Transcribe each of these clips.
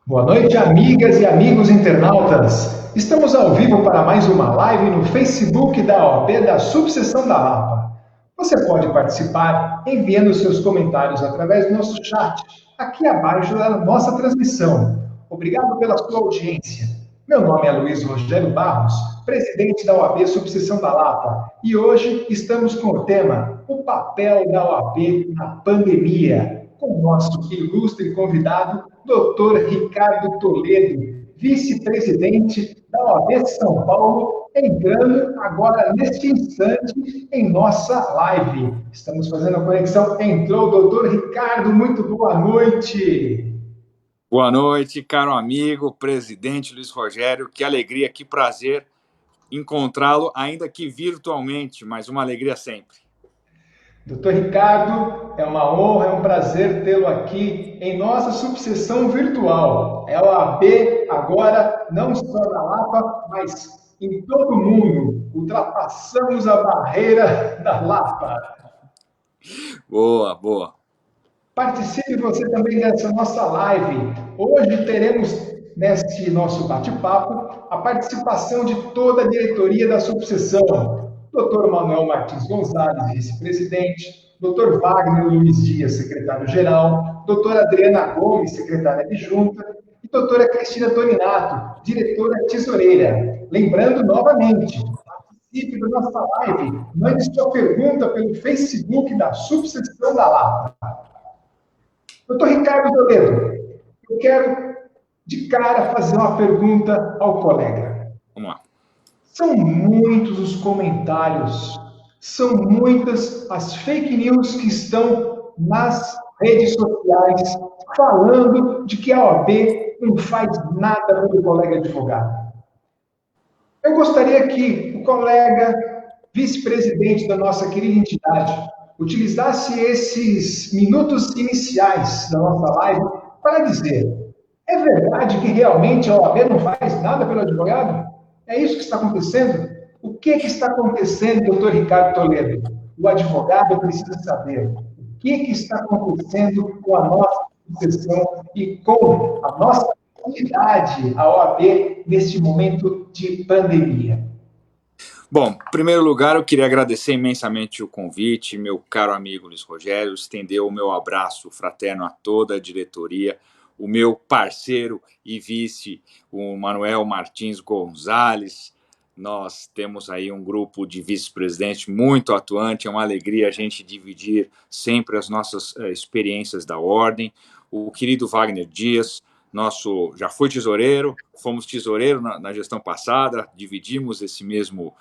Boa noite, amigas e amigos internautas. Estamos ao vivo para mais uma live no Facebook da OAB da Subseção da Lapa. Você pode participar enviando seus comentários através do nosso chat, aqui abaixo da nossa transmissão. Obrigado pela sua audiência. Meu nome é Luiz Rogério Barros, presidente da OAB Subseção da Lapa, e hoje estamos com o tema O papel da OAB na pandemia, com o nosso ilustre convidado, Dr. Ricardo Toledo, vice-presidente da OAB São Paulo, entrando agora neste instante em nossa live. Estamos fazendo a conexão. Entrou o doutor Ricardo, muito boa noite. Boa noite, caro amigo, presidente Luiz Rogério. Que alegria, que prazer encontrá-lo, ainda que virtualmente, mas uma alegria sempre. Doutor Ricardo, é uma honra, é um prazer tê-lo aqui em nossa subseção virtual. É a OAB agora, não só na Lapa, mas em todo o mundo. Ultrapassamos a barreira da Lapa. Boa, boa. Participe você também dessa nossa live. Hoje teremos, neste nosso bate-papo, a participação de toda a diretoria da subseção. Dr. Manuel Martins Gonzalez, vice-presidente, Dr. Wagner Luiz Dias, secretário-geral, doutora Adriana Gomes, secretária adjunta, e doutora Cristina Toninato, diretora tesoureira. Lembrando novamente, participe da nossa live, mande sua pergunta pelo Facebook da subseção da Lapa. Doutor Ricardo Toledo, eu quero de cara fazer uma pergunta ao colega. Vamos lá. São muitos os comentários, são muitas as fake news que estão nas redes sociais falando de que a OAB não faz nada pelo colega advogado. Eu gostaria que o colega vice-presidente da nossa querida entidade utilizasse esses minutos iniciais da nossa live para dizer: é verdade que realmente a OAB não faz nada pelo advogado? É isso que está acontecendo? O que está acontecendo, doutor Ricardo Toledo? O advogado precisa saber o que está acontecendo com a nossa sucessão e com a nossa unidade, a OAB, neste momento de pandemia. Bom, em primeiro lugar, eu queria agradecer imensamente o convite, meu caro amigo Luiz Rogério, estender o meu abraço fraterno a toda a diretoria, o meu parceiro e vice, o Manuel Martins Gonzalez. Nós temos aí um grupo de vice-presidente muito atuante, é uma alegria a gente dividir sempre as nossas experiências da ordem. O querido Wagner Dias, nosso já foi tesoureiro, fomos tesoureiro na gestão passada, dividimos esse mesmo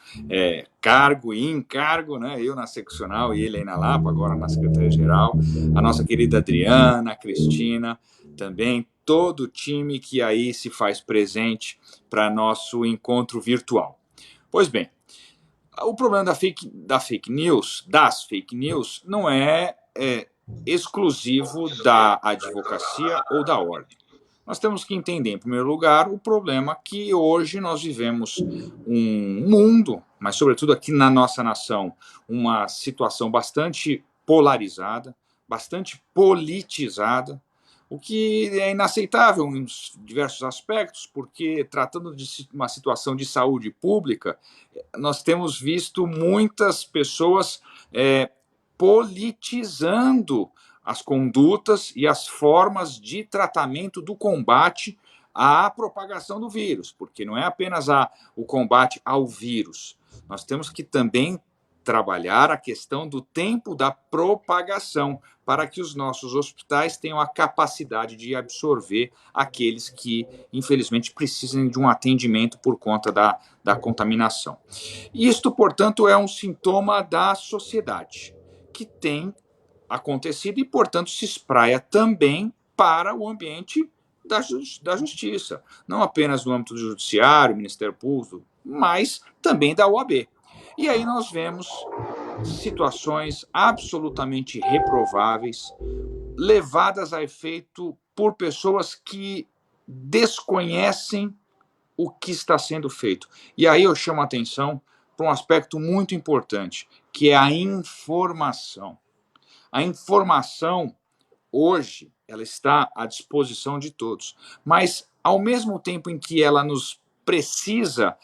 cargo e encargo, né? Eu na seccional e ele aí na Lapa, agora na Secretaria-Geral. A nossa querida Adriana, a Cristina, também todo o time que aí se faz presente para nosso encontro virtual. Pois bem, o problema das fake news, não é exclusivo da advocacia ou da ordem. Nós temos que entender, em primeiro lugar, o problema que hoje nós vivemos um mundo, mas sobretudo aqui na nossa nação, uma situação bastante polarizada, bastante politizada, o que é inaceitável em diversos aspectos, porque tratando de uma situação de saúde pública, nós temos visto muitas pessoas politizando as condutas e as formas de tratamento do combate à propagação do vírus, porque não é apenas o combate ao vírus. Nós temos que também trabalhar a questão do tempo da propagação, para que os nossos hospitais tenham a capacidade de absorver aqueles que, infelizmente, precisam de um atendimento por conta da contaminação. Isto, portanto, é um sintoma da sociedade, que tem acontecido e, portanto, se espraia também para o ambiente da justiça, não apenas no âmbito do judiciário, Ministério Público, mas também da OAB. E aí nós vemos situações absolutamente reprováveis, levadas a efeito por pessoas que desconhecem o que está sendo feito. E aí eu chamo a atenção para um aspecto muito importante, que é a informação. A informação hoje, ela está à disposição de todos. Mas, ao mesmo tempo em que ela nos precisa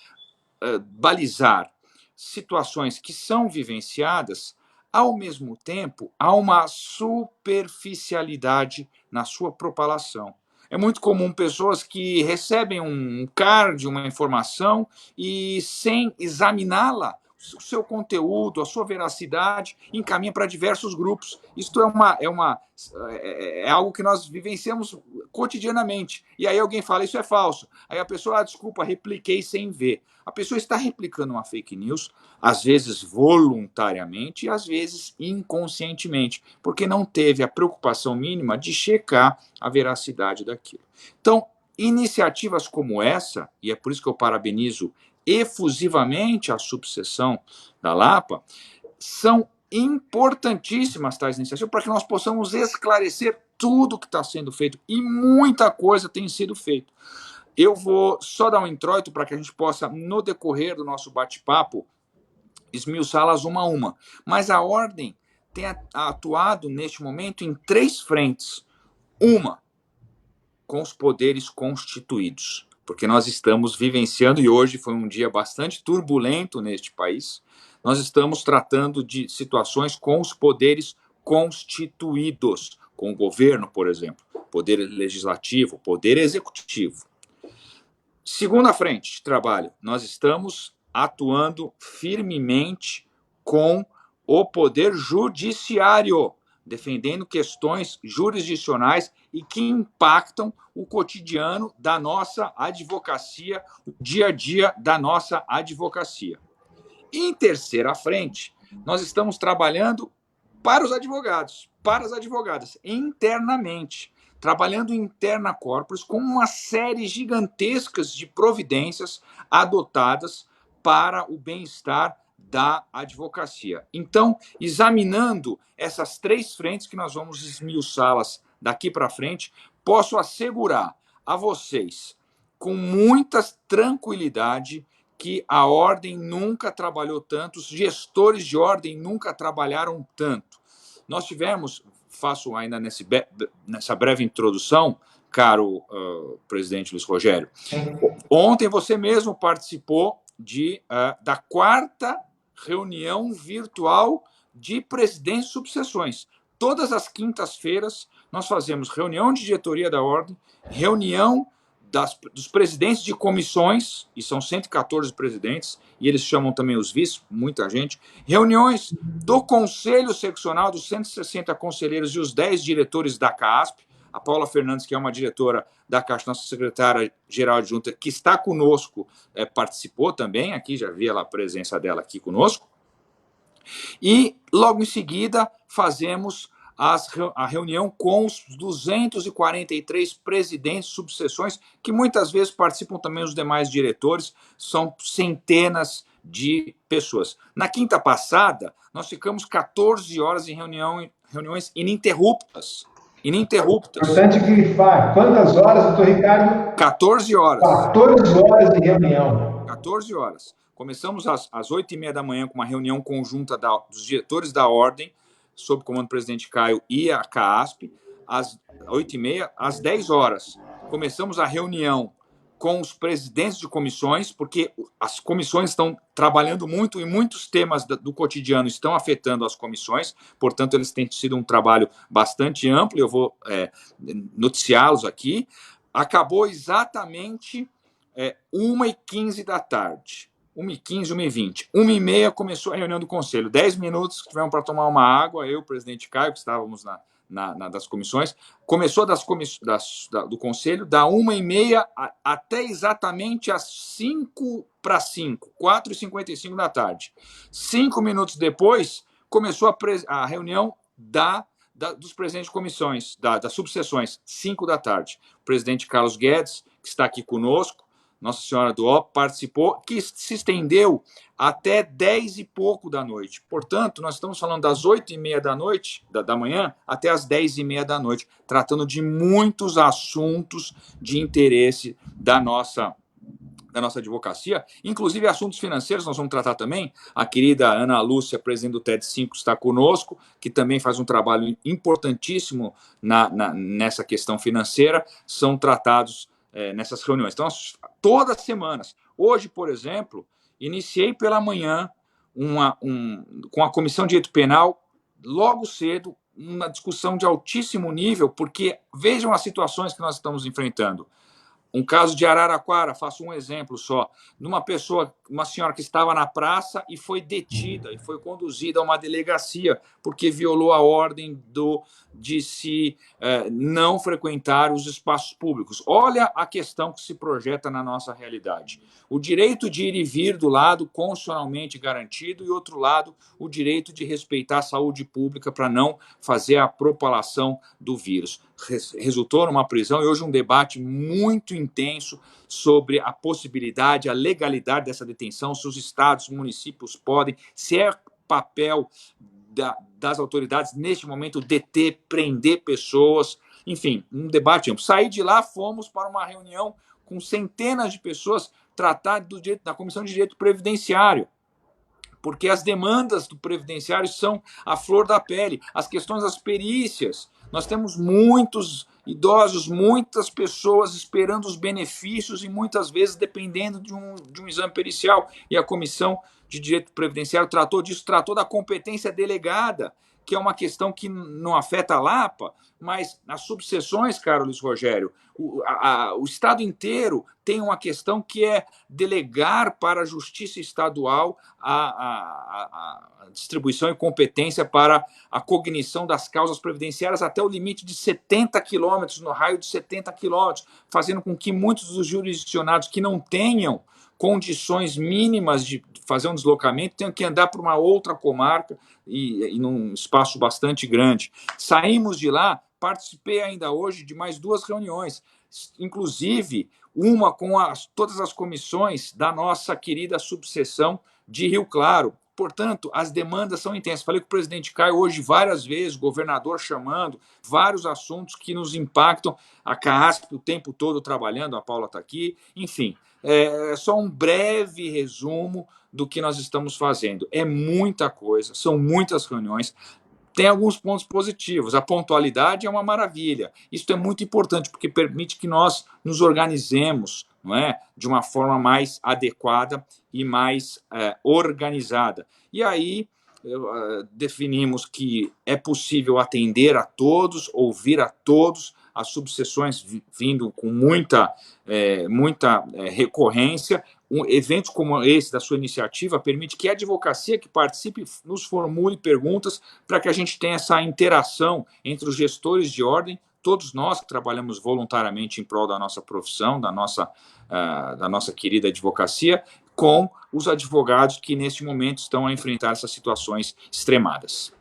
balizar situações que são vivenciadas, ao mesmo tempo, há uma superficialidade na sua propalação. É muito comum pessoas que recebem um card, uma informação, e sem examiná-la, o seu conteúdo, a sua veracidade, encaminha para diversos grupos. Isto é algo que nós vivenciamos cotidianamente. E aí alguém fala, isso é falso. Aí a pessoa, desculpa, repliquei sem ver. A pessoa está replicando uma fake news, às vezes voluntariamente e às vezes inconscientemente, porque não teve a preocupação mínima de checar a veracidade daquilo. Então, iniciativas como essa, e é por isso que eu parabenizo efusivamente a subseção da Lapa, são importantíssimas tais iniciativas para que nós possamos esclarecer tudo que está sendo feito, e muita coisa tem sido feita. Eu vou só dar um introito para que a gente possa, no decorrer do nosso bate-papo, esmiuçá-las uma a uma. Mas a ordem tem atuado, neste momento, em 3 frentes. Uma, com os poderes constituídos, porque nós estamos vivenciando, e hoje foi um dia bastante turbulento neste país, nós estamos tratando de situações com os poderes constituídos, com o governo, por exemplo, poder legislativo, poder executivo. Segunda frente de trabalho, nós estamos atuando firmemente com o poder judiciário, defendendo questões jurisdicionais e que impactam o cotidiano da nossa advocacia, o dia a dia da nossa advocacia. E em terceira frente, nós estamos trabalhando para os advogados, para as advogadas, internamente, trabalhando interna corporis com uma série gigantescas de providências adotadas para o bem-estar da advocacia. Então, examinando essas 3 frentes que nós vamos esmiuçá-las daqui para frente, posso assegurar a vocês, com muita tranquilidade, que a ordem nunca trabalhou tanto, os gestores de ordem nunca trabalharam tanto. Nós tivemos, faço ainda nessa breve introdução, caro presidente Luiz Rogério, ontem você mesmo participou da 4ª reunião virtual de presidentes e subseções. Todas as quintas-feiras nós fazemos reunião de diretoria da ordem, reunião dos presidentes de comissões, e são 114 presidentes, e eles chamam também os vice, muita gente, reuniões do Conselho Seccional, dos 160 conselheiros e os 10 diretores da CASP, a Paula Fernandes, que é uma diretora da Caixa, nossa secretária-geral adjunta, que está conosco, participou também aqui, já vi a presença dela aqui conosco, e logo em seguida fazemos a reunião com os 243 presidentes, subseções, que muitas vezes participam também os demais diretores, são centenas de pessoas. Na quinta passada, nós ficamos 14 horas em reuniões ininterruptas. Importante grifar. Quantas horas, doutor Ricardo? 14 horas. 14 horas de reunião. 14 horas. Começamos às 8h30 da manhã com uma reunião conjunta dos diretores da ordem, sob comando do presidente Caio e a CASP, às 8h30, às 10 horas. Começamos a reunião com os presidentes de comissões, porque as comissões estão trabalhando muito e muitos temas do cotidiano estão afetando as comissões, portanto, eles têm sido um trabalho bastante amplo, eu vou noticiá-los aqui. Acabou exatamente 1h15 da tarde. 1h15, 1h20. 1h30 começou a reunião do conselho. 10 minutos que tivemos para tomar uma água, eu e o presidente Caio, que estávamos das comissões. Começou do conselho, da 1h30 até exatamente às 4h55, 4h55 da tarde. 5 minutos depois, começou a reunião dos presidentes de comissões, das subseções, 5 da tarde. O presidente Carlos Guedes, que está aqui conosco, Nossa Senhora do Ó, participou, que se estendeu até 10 e pouco da noite. Portanto, nós estamos falando das 8h30 da noite, da manhã, até as 10h30 da noite, tratando de muitos assuntos de interesse da nossa da nossa advocacia, inclusive assuntos financeiros, nós vamos tratar também. A querida Ana Lúcia, presidente do TED5, está conosco, que também faz um trabalho importantíssimo nessa questão financeira, são tratados nessas reuniões. Então, todas as semanas. Hoje, por exemplo, iniciei pela manhã com a Comissão de Direito Penal, logo cedo, uma discussão de altíssimo nível, porque vejam as situações que nós estamos enfrentando. Um caso de Araraquara, faço um exemplo só, de uma senhora que estava na praça e foi detida e foi conduzida a uma delegacia porque violou a ordem de se não frequentar os espaços públicos. Olha a questão que se projeta na nossa realidade. O direito de ir e vir do lado constitucionalmente garantido e, outro lado, o direito de respeitar a saúde pública para não fazer a propalação do vírus. Resultou numa prisão e hoje um debate muito intenso sobre a possibilidade, a legalidade dessa detenção, se os estados, municípios podem, se é papel das autoridades neste momento deter, prender pessoas, enfim, um debate amplo. Saí de lá, fomos para uma reunião com centenas de pessoas tratar da Comissão de Direito Previdenciário, porque as demandas do previdenciário são a flor da pele, as questões das perícias. Nós temos muitos idosos, muitas pessoas esperando os benefícios e muitas vezes dependendo de um exame pericial. E a Comissão de Direito Previdenciário tratou disso, tratou da competência delegada, que é uma questão que não afeta a Lapa, mas as subseções, caro Luiz Rogério, o Estado inteiro tem uma questão que é delegar para a Justiça Estadual a distribuição e competência para a cognição das causas previdenciárias até o limite de 70 quilômetros, no raio de 70 quilômetros, fazendo com que muitos dos jurisdicionados que não tenham condições mínimas de fazer um deslocamento tenham que andar para uma outra comarca e num espaço bastante grande. Saímos de lá, participei ainda hoje de mais 2 reuniões, inclusive uma com todas as comissões da nossa querida subseção de Rio Claro. Portanto, as demandas são intensas. Falei com o presidente Caio hoje várias vezes, governador chamando, vários assuntos que nos impactam. A CAASP o tempo todo trabalhando, a Paula está aqui. Enfim, é só um breve resumo do que nós estamos fazendo. É muita coisa, são muitas reuniões. Tem alguns pontos positivos. A pontualidade é uma maravilha. Isso é muito importante, porque permite que nós nos organizemos, não é, de uma forma mais adequada e mais organizada. E aí definimos que é possível atender a todos, ouvir a todos, as subseções vindo com muita recorrência. Eventos como esse da sua iniciativa permite que a advocacia que participe nos formule perguntas para que a gente tenha essa interação entre os gestores de ordem, todos nós que trabalhamos voluntariamente em prol da nossa profissão, da nossa querida advocacia, com os advogados que neste momento estão a enfrentar essas situações extremadas.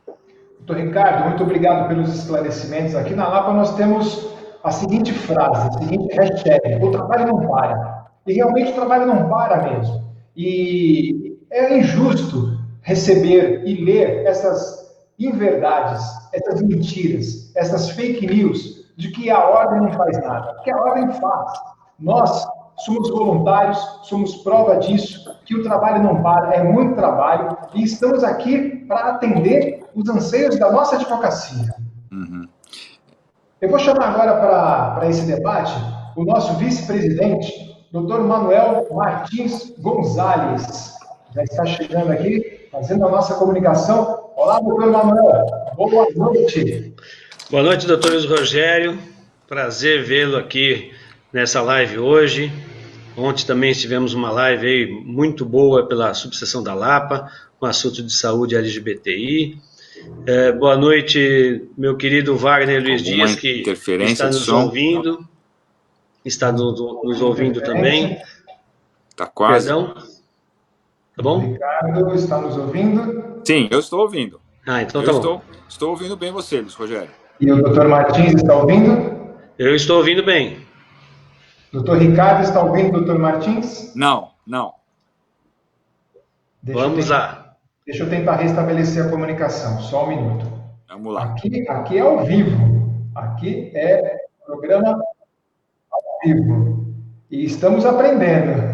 Doutor Ricardo, muito obrigado pelos esclarecimentos. Aqui na Lapa nós temos a seguinte frase, a seguinte hashtag: o trabalho não para. E realmente o trabalho não para mesmo. E é injusto receber e ler essas inverdades, essas mentiras, essas fake news de que a ordem não faz nada. Que a ordem faz. Nós somos voluntários, somos prova disso, que o trabalho não para, é muito trabalho, e estamos aqui para atender os anseios da nossa advocacia. Uhum. Eu vou chamar agora para esse debate o nosso vice-presidente, Dr. Manuel Martins Gonzalez. Já está chegando aqui, fazendo a nossa comunicação. Olá, doutor Manuel. Boa noite. Boa noite, doutor Luiz Rogério. Prazer vê-lo aqui nessa live hoje. Ontem também tivemos uma live aí muito boa pela subseção da Lapa, com assunto de saúde LGBTI. Boa noite, meu querido Wagner Luiz Dias, que está nos ouvindo. Está nos ouvindo também. Está quase. Perdão? Tá bom? O Ricardo está nos ouvindo? Sim, eu estou ouvindo. Então tá bom. Estou ouvindo bem você, Luiz Rogério. E o doutor Martins está ouvindo? Eu estou ouvindo bem. Doutor Ricardo está ouvindo, doutor Martins? Não. Vamos lá. Deixa eu tentar restabelecer a comunicação, só um minuto. Vamos lá. Aqui é ao vivo. Aqui é programa ao vivo. E estamos aprendendo.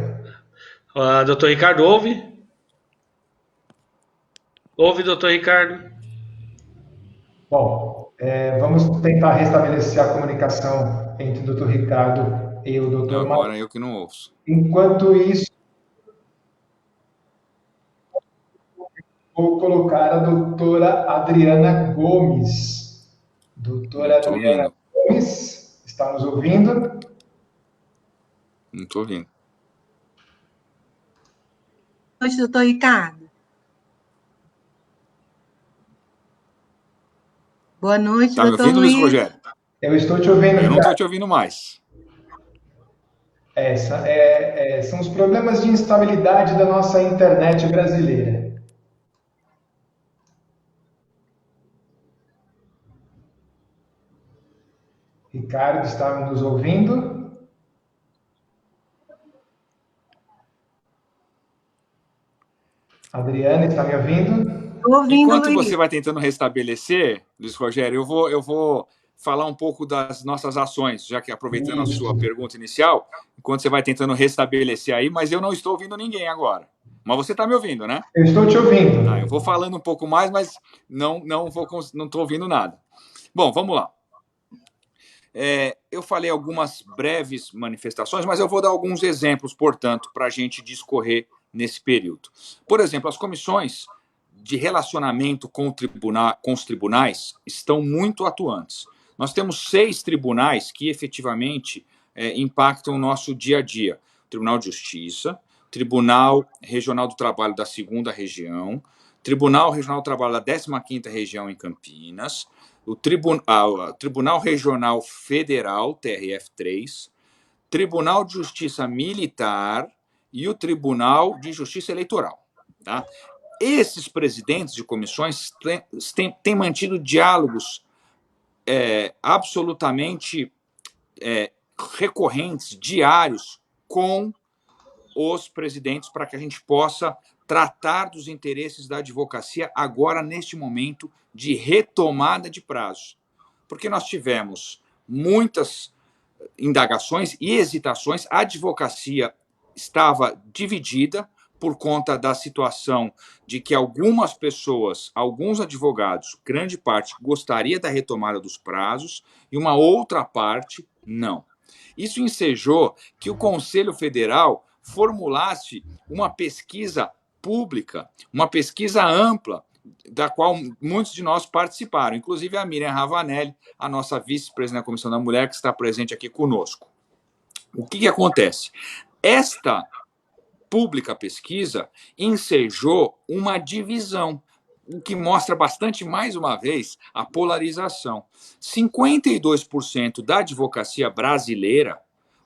Doutor Ricardo, ouve? Ouve, doutor Ricardo? Bom, vamos tentar restabelecer a comunicação entre o Dr. Ricardo e o Dr. Agora Matheus. eu que não ouço. Enquanto isso, vou colocar a doutora Adriana Gomes. Não Doutora estou Adriana ouvindo. Gomes, está nos ouvindo? Não estou ouvindo. Boa noite, doutor Ricardo. Boa noite, Tá me doutor ouvindo, Luiz Luiz. Rogério? Eu estou te ouvindo, Eu não Ricardo. estou te ouvindo mais. São os problemas de instabilidade da nossa internet brasileira. Ricardo, está nos ouvindo? Adriana, está me ouvindo? Estou ouvindo, Enquanto Luiz. você vai tentando restabelecer, Luiz Rogério, eu vou falar um pouco das nossas ações, já que aproveitando a sua pergunta inicial, enquanto você vai tentando restabelecer aí, mas eu não estou ouvindo ninguém agora. Mas você está me ouvindo, né? Eu estou te ouvindo. Tá, eu vou falando um pouco mais, mas não estou ouvindo nada. Bom, vamos lá. Eu falei algumas breves manifestações, mas eu vou dar alguns exemplos, portanto, para a gente discorrer nesse período. Por exemplo, as comissões de relacionamento com os tribunais estão muito atuantes. Nós temos 6 tribunais que efetivamente impactam o nosso dia a dia. Tribunal de Justiça, Tribunal Regional do Trabalho da 2ª Região, Tribunal Regional do Trabalho da 15ª Região em Campinas, o Tribunal Regional Federal, TRF3, Tribunal de Justiça Militar e o Tribunal de Justiça Eleitoral. Tá? Esses presidentes de comissões têm mantido diálogos absolutamente recorrentes, diários, com os presidentes para que a gente possa tratar dos interesses da advocacia agora, neste momento de retomada de prazos. Porque nós tivemos muitas indagações e hesitações, a advocacia estava dividida por conta da situação de que algumas pessoas, alguns advogados, grande parte, gostaria da retomada dos prazos e uma outra parte não. Isso ensejou que o Conselho Federal formulasse uma pesquisa pública, uma pesquisa ampla, da qual muitos de nós participaram, inclusive a Miriam Ravanelli, a nossa vice-presidente da Comissão da Mulher, que está presente aqui conosco. O que acontece? Esta pública pesquisa ensejou uma divisão, o que mostra bastante, mais uma vez, a polarização. 52% da advocacia brasileira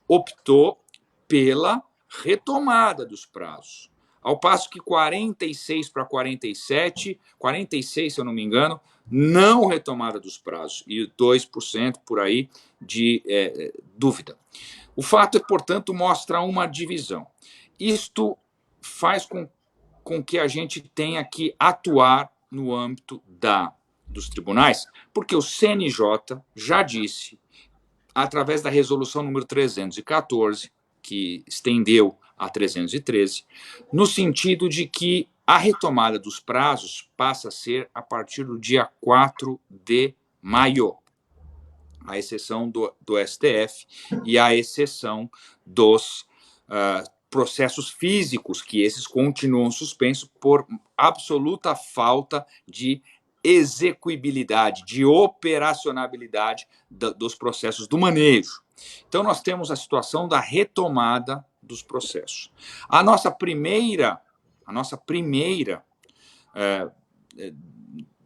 optou pela retomada dos prazos, ao passo que 46 para 47, 46, se eu não me engano, não retomada dos prazos, e 2% por aí de dúvida. O fato, portanto, mostra uma divisão. Isto faz com que a gente tenha que atuar no âmbito dos tribunais, porque o CNJ já disse, através da resolução número 314, que estendeu a 313, no sentido de que a retomada dos prazos passa a ser a partir do dia 4 de maio, à exceção do STF e à exceção dos processos físicos, que esses continuam suspensos por absoluta falta de execuibilidade, de operacionalidade dos processos do manejo. Então, nós temos a situação da retomada dos processos. A nossa primeira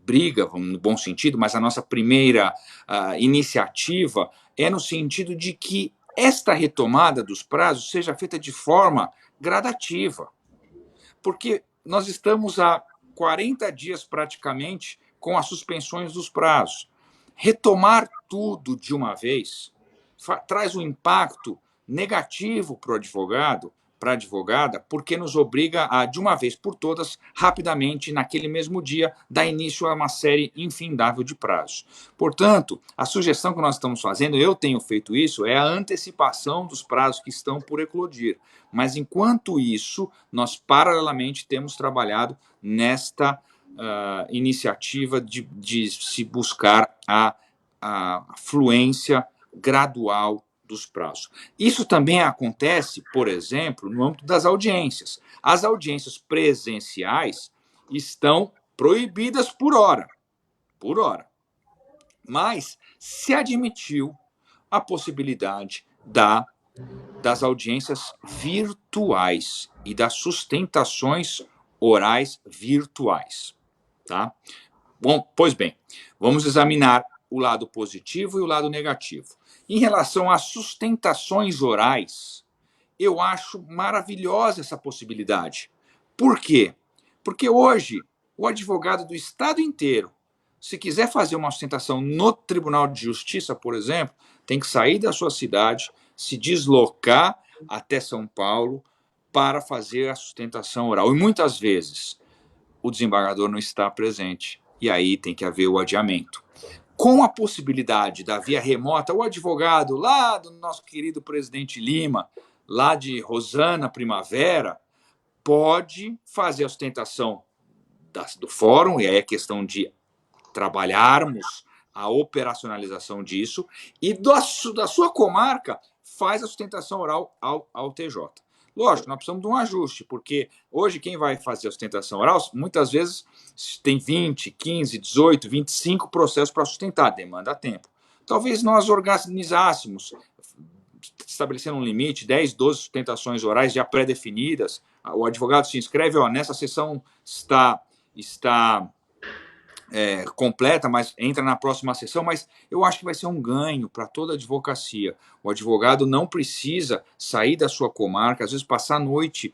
briga, no bom sentido, mas a nossa primeira iniciativa é no sentido de que esta retomada dos prazos seja feita de forma gradativa. Porque nós estamos há 40 dias praticamente com as suspensões dos prazos. Retomar tudo de uma vez traz um impacto negativo para o advogado para a advogada, porque nos obriga a, de uma vez por todas, rapidamente, naquele mesmo dia, dar início a uma série infindável de prazos. Portanto, a sugestão que nós estamos fazendo, eu tenho feito isso, é a antecipação dos prazos que estão por eclodir. Mas, enquanto isso, nós, paralelamente, temos trabalhado nesta iniciativa de se buscar a fluência gradual dos prazos. Isso também acontece, por exemplo, no âmbito das audiências. As audiências presenciais estão proibidas por hora. Mas se admitiu a possibilidade das audiências virtuais e das sustentações orais virtuais. Tá? Bom, pois bem, vamos examinar o lado positivo e o lado negativo. Em relação às sustentações orais, eu acho maravilhosa essa possibilidade. Por quê? Porque hoje, o advogado do Estado inteiro, se quiser fazer uma sustentação no Tribunal de Justiça, por exemplo, tem que sair da sua cidade, se deslocar até São Paulo para fazer a sustentação oral. E muitas vezes o desembargador não está presente. E aí tem que haver o adiamento. Com a possibilidade da via remota, o advogado lá do nosso querido presidente Lima, lá de Rosana Primavera, pode fazer a sustentação do fórum, e aí é questão de trabalharmos a operacionalização disso, e da sua comarca faz a sustentação oral ao TJ. Lógico, nós precisamos de um ajuste, porque hoje quem vai fazer a sustentação oral, muitas vezes tem 20, 15, 18, 25 processos para sustentar, demanda tempo. Talvez nós organizássemos, estabelecendo um limite, 10, 12 sustentações orais já pré-definidas, o advogado se inscreve, nessa sessão está completa, mas entra na próxima sessão, mas eu acho que vai ser um ganho para toda a advocacia. O advogado não precisa sair da sua comarca, às vezes passar a noite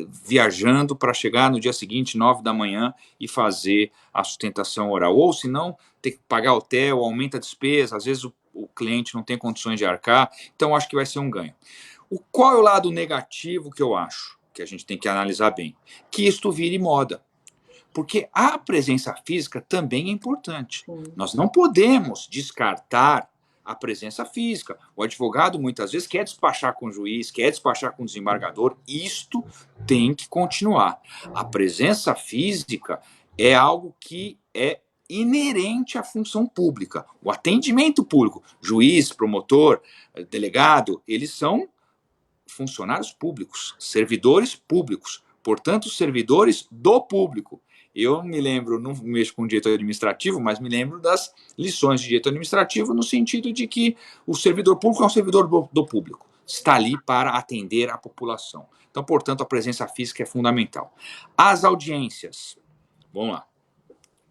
viajando para chegar no dia seguinte, 9 da manhã, e fazer a sustentação oral. Ou, se não, ter que pagar hotel, aumenta a despesa, às vezes o cliente não tem condições de arcar, então acho que vai ser um ganho. Qual é o lado negativo que eu acho, que a gente tem que analisar bem? Que isto vire moda. Porque a presença física também é importante. Nós não podemos descartar a presença física. O advogado, muitas vezes, quer despachar com o juiz, quer despachar com o desembargador. Isto tem que continuar. A presença física é algo que é inerente à função pública. O atendimento público, juiz, promotor, delegado, eles são funcionários públicos, servidores públicos, portanto, servidores do público. Eu me lembro, não mexo com direito administrativo, mas me lembro das lições de direito administrativo no sentido de que o servidor público é um servidor do público. Está ali para atender a população. Então, portanto, a presença física é fundamental. As audiências. Vamos lá.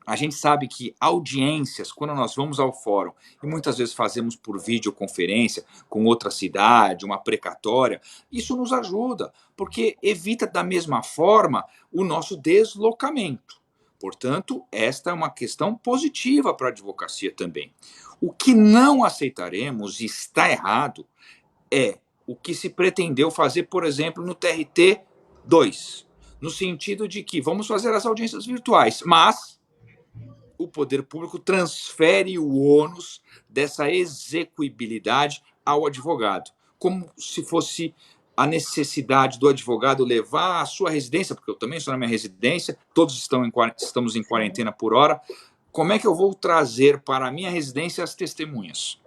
A gente sabe que audiências, quando nós vamos ao fórum, e muitas vezes fazemos por videoconferência com outra cidade, uma precatória, isso nos ajuda, porque evita da mesma forma o nosso deslocamento. Portanto, esta é uma questão positiva para a advocacia também. O que não aceitaremos, e está errado, é o que se pretendeu fazer, por exemplo, no TRT 2, no sentido de que vamos fazer as audiências virtuais, mas o poder público transfere o ônus dessa execuibilidade ao advogado, como se fosse a necessidade do advogado levar a sua residência, porque eu também estou na minha residência, todos estamos em quarentena por hora, como é que eu vou trazer para a minha residência as testemunhas?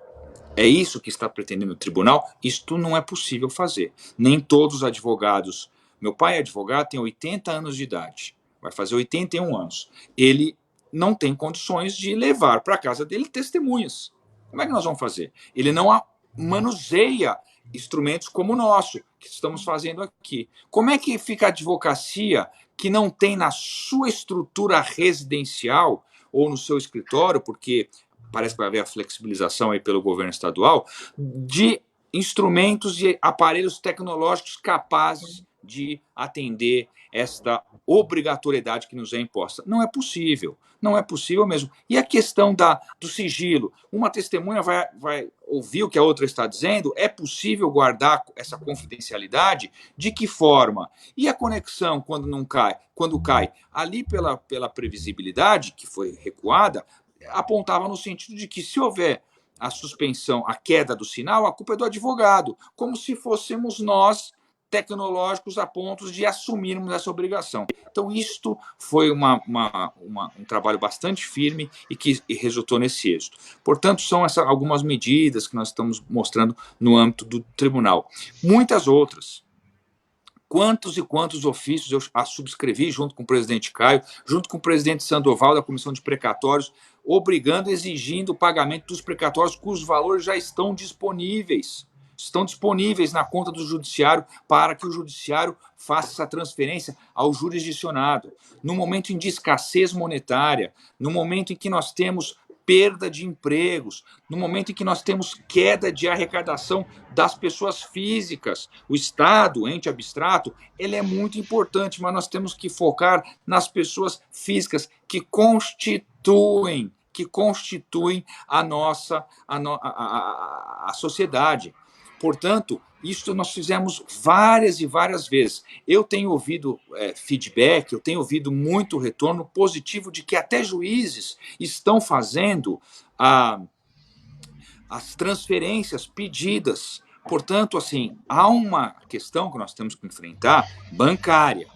É isso que está pretendendo o tribunal? Isto não é possível fazer. Nem todos os advogados... Meu pai é advogado, tem 80 anos de idade, vai fazer 81 anos. Ele não tem condições de levar para a casa dele testemunhas. Como é que nós vamos fazer? Ele não manuseia instrumentos como o nosso, que estamos fazendo aqui. Como é que fica a advocacia que não tem na sua estrutura residencial ou no seu escritório, porque parece que vai haver a flexibilização aí pelo governo estadual, de instrumentos e aparelhos tecnológicos capazes de atender esta obrigatoriedade que nos é imposta? Não é possível. Não é possível mesmo. E a questão do sigilo? Uma testemunha vai ouvir o que a outra está dizendo? É possível guardar essa confidencialidade? De que forma? E a conexão quando não cai? Quando cai? Ali pela previsibilidade, que foi recuada, apontava no sentido de que se houver a suspensão, a queda do sinal, a culpa é do advogado, como se fôssemos nós tecnológicos a ponto de assumirmos essa obrigação. Então, isto foi um trabalho bastante firme e que resultou nesse êxito. Portanto, são algumas medidas que nós estamos mostrando no âmbito do tribunal. Muitas outras. Quantos e quantos ofícios eu a subscrevi junto com o presidente Caio, junto com o presidente Sandoval da Comissão de Precatórios, obrigando, exigindo o pagamento dos precatórios cujos valores já estão disponíveis. Estão disponíveis na conta do judiciário para que o judiciário faça essa transferência ao jurisdicionado. No momento de escassez monetária, no momento em que nós temos perda de empregos, no momento em que nós temos queda de arrecadação das pessoas físicas, o Estado, o ente abstrato, ele é muito importante, mas nós temos que focar nas pessoas físicas que constituem a sociedade. Portanto, isso nós fizemos várias e várias vezes. Eu tenho ouvido feedback, eu tenho ouvido muito retorno positivo de que até juízes estão fazendo as transferências pedidas. Portanto, assim, há uma questão que nós temos que enfrentar bancária,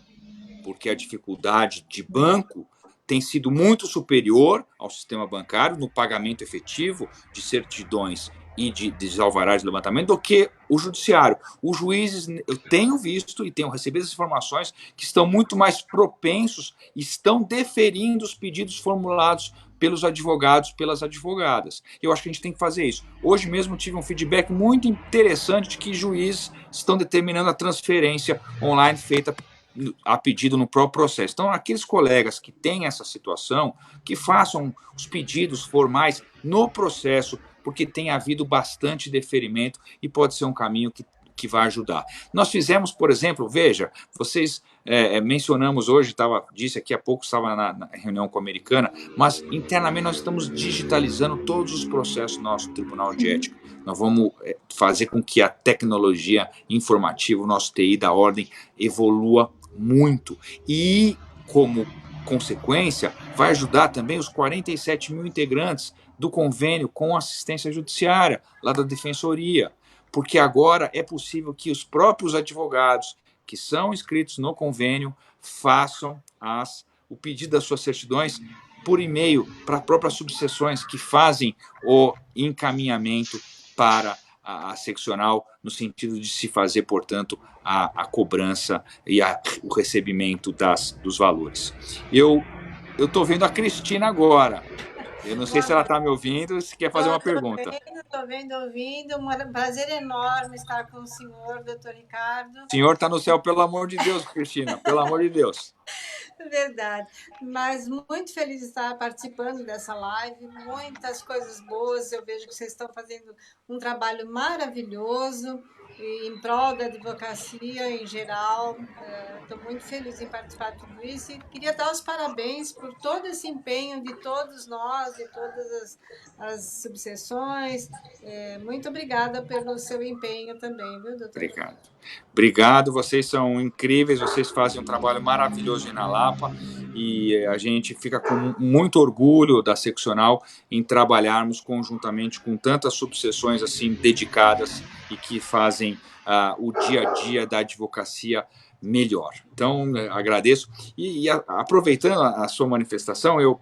porque a dificuldade de banco tem sido muito superior ao sistema bancário no pagamento efetivo de certidões e de alvarás de levantamento do que o judiciário. Os juízes, eu tenho visto e tenho recebido as informações que estão muito mais propensos, estão deferindo os pedidos formulados pelos advogados, pelas advogadas. Eu acho que a gente tem que fazer isso. Hoje mesmo tive um feedback muito interessante de que juízes estão determinando a transferência online feita a pedido no próprio processo. Então, aqueles colegas que têm essa situação, que façam os pedidos formais no processo, porque tem havido bastante deferimento e pode ser um caminho que vai ajudar. Nós fizemos, por exemplo, veja, vocês mencionamos hoje, disse aqui há pouco, estava na reunião com a Americana, mas internamente nós estamos digitalizando todos os processos do nosso Tribunal de Ética. Nós vamos fazer com que a tecnologia informativa, o nosso TI da ordem, evolua muito. E, como consequência, vai ajudar também os 47 mil integrantes do convênio com assistência judiciária, lá da Defensoria, porque agora é possível que os próprios advogados que são inscritos no convênio façam o pedido das suas certidões por e-mail para as próprias subseções que fazem o encaminhamento para a seccional, no sentido de se fazer, portanto, a cobrança e o recebimento dos valores. Eu estou vendo a Cristina agora. Eu não sei se ela está me ouvindo, se quer fazer uma pergunta. Estou vendo, ouvindo. Um prazer enorme estar com o senhor, doutor Ricardo. O senhor está no céu, pelo amor de Deus, Cristina, pelo amor de Deus. Verdade, mas muito feliz de estar participando dessa live, muitas coisas boas, eu vejo que vocês estão fazendo um trabalho maravilhoso em prol da advocacia em geral. Estou muito feliz em participar de tudo isso e queria dar os parabéns por todo esse empenho de todos nós, de todas as subseções. Muito obrigada pelo seu empenho também, viu, doutor? Obrigado, vocês são incríveis, vocês fazem um trabalho maravilhoso na Lapa e a gente fica com muito orgulho da seccional em trabalharmos conjuntamente com tantas subseções assim dedicadas e que fazem o dia a dia da advocacia melhor. Então, agradeço. E aproveitando a sua manifestação, o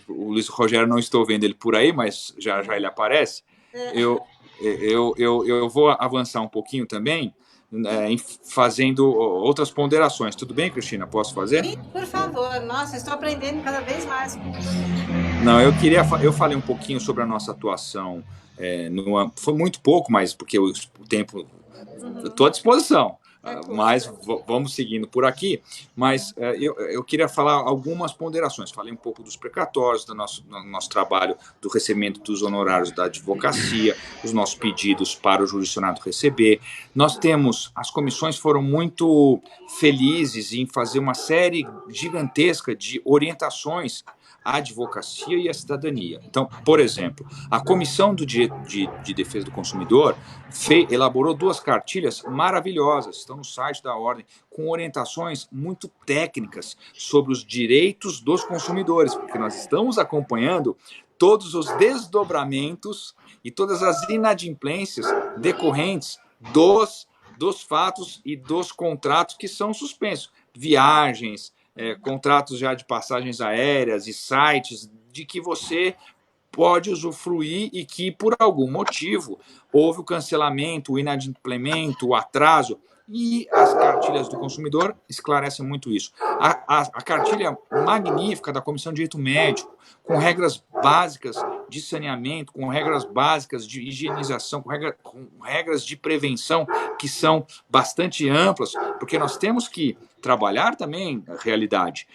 Luiz Rogério, não estou vendo ele por aí, mas já ele aparece. Eu vou avançar um pouquinho também, fazendo outras ponderações. Tudo bem, Cristina? Posso fazer? Sim, por favor. Nossa, estou aprendendo cada vez mais. Não, eu falei um pouquinho sobre a nossa atuação. Foi muito pouco, mas porque o tempo... Estou à disposição. Mas vamos seguindo por aqui. Mas eu queria falar algumas ponderações. Falei um pouco dos precatórios, do nosso trabalho, do recebimento dos honorários da advocacia, os nossos pedidos para o jurisdicionado receber. As comissões foram muito felizes em fazer uma série gigantesca de orientações a advocacia e a cidadania. Então, por exemplo, a Comissão do Direito de Defesa do Consumidor elaborou 2 cartilhas maravilhosas, estão no site da Ordem, com orientações muito técnicas sobre os direitos dos consumidores, porque nós estamos acompanhando todos os desdobramentos e todas as inadimplências decorrentes dos fatos e dos contratos que são suspensos. Viagens, contratos já de passagens aéreas e sites de que você pode usufruir e que, por algum motivo, houve o cancelamento, o inadimplemento, o atraso. E as cartilhas do consumidor esclarecem muito isso. A cartilha magnífica da Comissão de Direito Médico, com regras básicas de saneamento, com regras básicas de higienização, com regras de prevenção que são bastante amplas, porque nós temos que trabalhar também a realidade.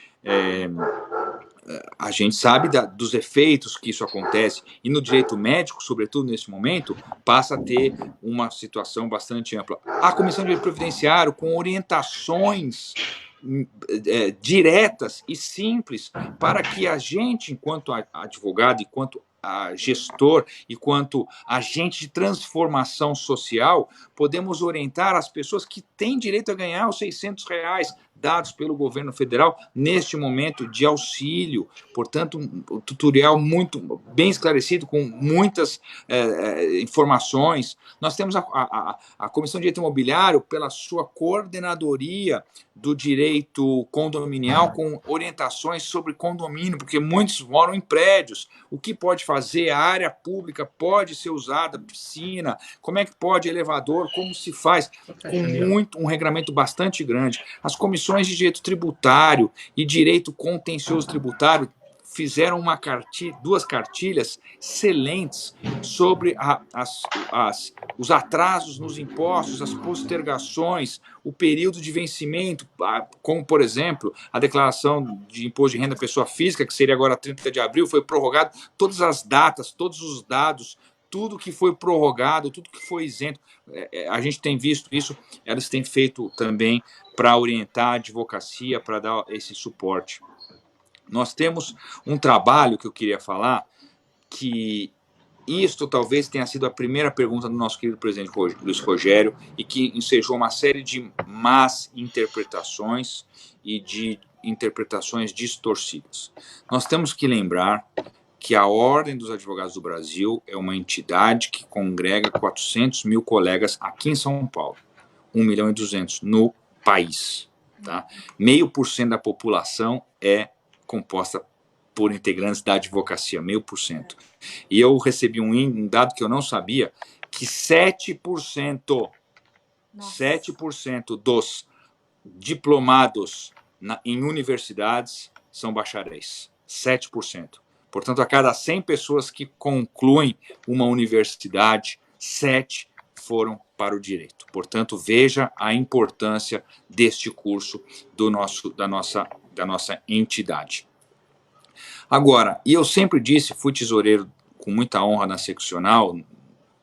A gente sabe dos efeitos que isso acontece, e no direito médico, sobretudo nesse momento, passa a ter uma situação bastante ampla. A Comissão de Direito Previdenciário, com orientações diretas e simples, para que a gente, enquanto advogado, enquanto gestor, enquanto agente de transformação social, podemos orientar as pessoas que têm direito a ganhar os R$600 dados pelo governo federal neste momento de auxílio. Portanto, um tutorial muito bem esclarecido, com muitas informações. Nós temos a Comissão de Direito Imobiliário, pela sua coordenadoria do direito condominial, com orientações sobre condomínio, porque muitos moram em prédios. O que pode fazer? A área pública pode ser usada, piscina, como é que pode, elevador, como se faz, com um regramento bastante grande. As comissões de direito tributário e direito contencioso tributário fizeram 2 cartilhas excelentes sobre os atrasos nos impostos, as postergações, o período de vencimento, como, por exemplo, a declaração de imposto de renda pessoa física, que seria agora 30 de abril, foi prorrogado, todas as datas, todos os dados, tudo que foi prorrogado, tudo que foi isento. A gente tem visto isso, elas têm feito também para orientar a advocacia, para dar esse suporte. Nós temos um trabalho que eu queria falar, que isto talvez tenha sido a primeira pergunta do nosso querido presidente Luiz Rogério, e que ensejou uma série de más interpretações e de interpretações distorcidas. Nós temos que lembrar que a Ordem dos Advogados do Brasil é uma entidade que congrega 400 mil colegas aqui em São Paulo, 1.200.000 no país. Tá? 0,5% da população é composta por integrantes da advocacia, 0,5%. E eu recebi um dado que eu não sabia, que 7% dos diplomados em universidades são bacharéis. 7%. Portanto, a cada 100 pessoas que concluem uma universidade, 7 foram para o direito. Portanto, veja a importância deste curso da nossa entidade. Agora, e eu sempre disse, fui tesoureiro com muita honra na seccional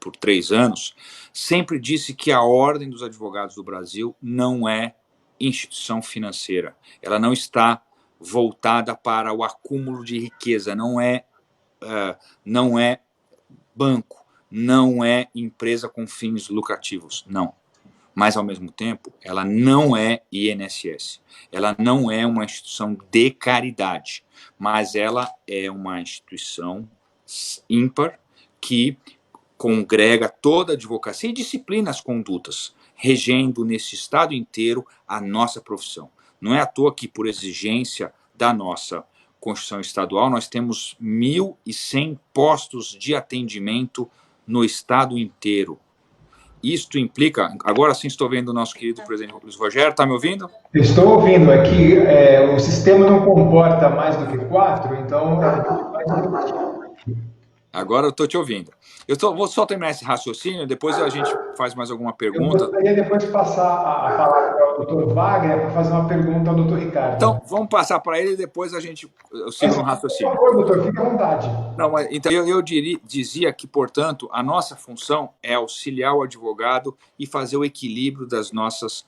por 3 anos, sempre disse que a Ordem dos Advogados do Brasil não é instituição financeira. Ela não está voltada para o acúmulo de riqueza, não é banco, não é empresa com fins lucrativos, não. Mas, ao mesmo tempo, ela não é INSS. Ela não é uma instituição de caridade, mas ela é uma instituição ímpar que congrega toda a advocacia e disciplina as condutas, regendo nesse estado inteiro a nossa profissão. Não é à toa que, por exigência da nossa Constituição Estadual, nós temos 1.100 postos de atendimento no estado inteiro. Isto implica... Agora sim estou vendo o nosso querido presidente Luiz Rogério. Está me ouvindo? Estou ouvindo. É que o sistema não comporta mais do que 4, então... Agora eu estou te ouvindo. Vou só terminar esse raciocínio, depois a gente faz mais alguma pergunta. Eu gostaria depois de passar a palavra para o doutor Wagner para fazer uma pergunta ao doutor Ricardo. Então, vamos passar para ele e depois eu sigo no raciocínio. Por favor, doutor, fique à vontade. Não, mas, então, eu dizia que, portanto, a nossa função é auxiliar o advogado e fazer o equilíbrio das nossas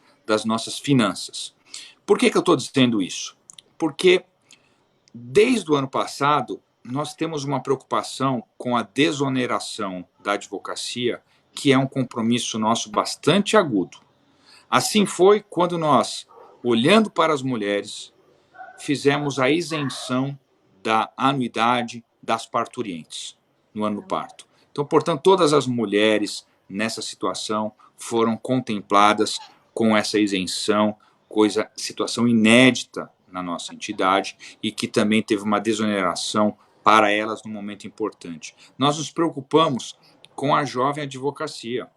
finanças. Por que eu estou dizendo isso? Porque desde o ano passado, nós temos uma preocupação com a desoneração da advocacia, que é um compromisso nosso bastante agudo. Assim foi quando nós, olhando para as mulheres, fizemos a isenção da anuidade das parturientes no ano do parto. Então, portanto, todas as mulheres nessa situação foram contempladas com essa isenção, situação inédita na nossa entidade e que também teve uma desoneração para elas num momento importante. Nós nos preocupamos com a jovem advocacia,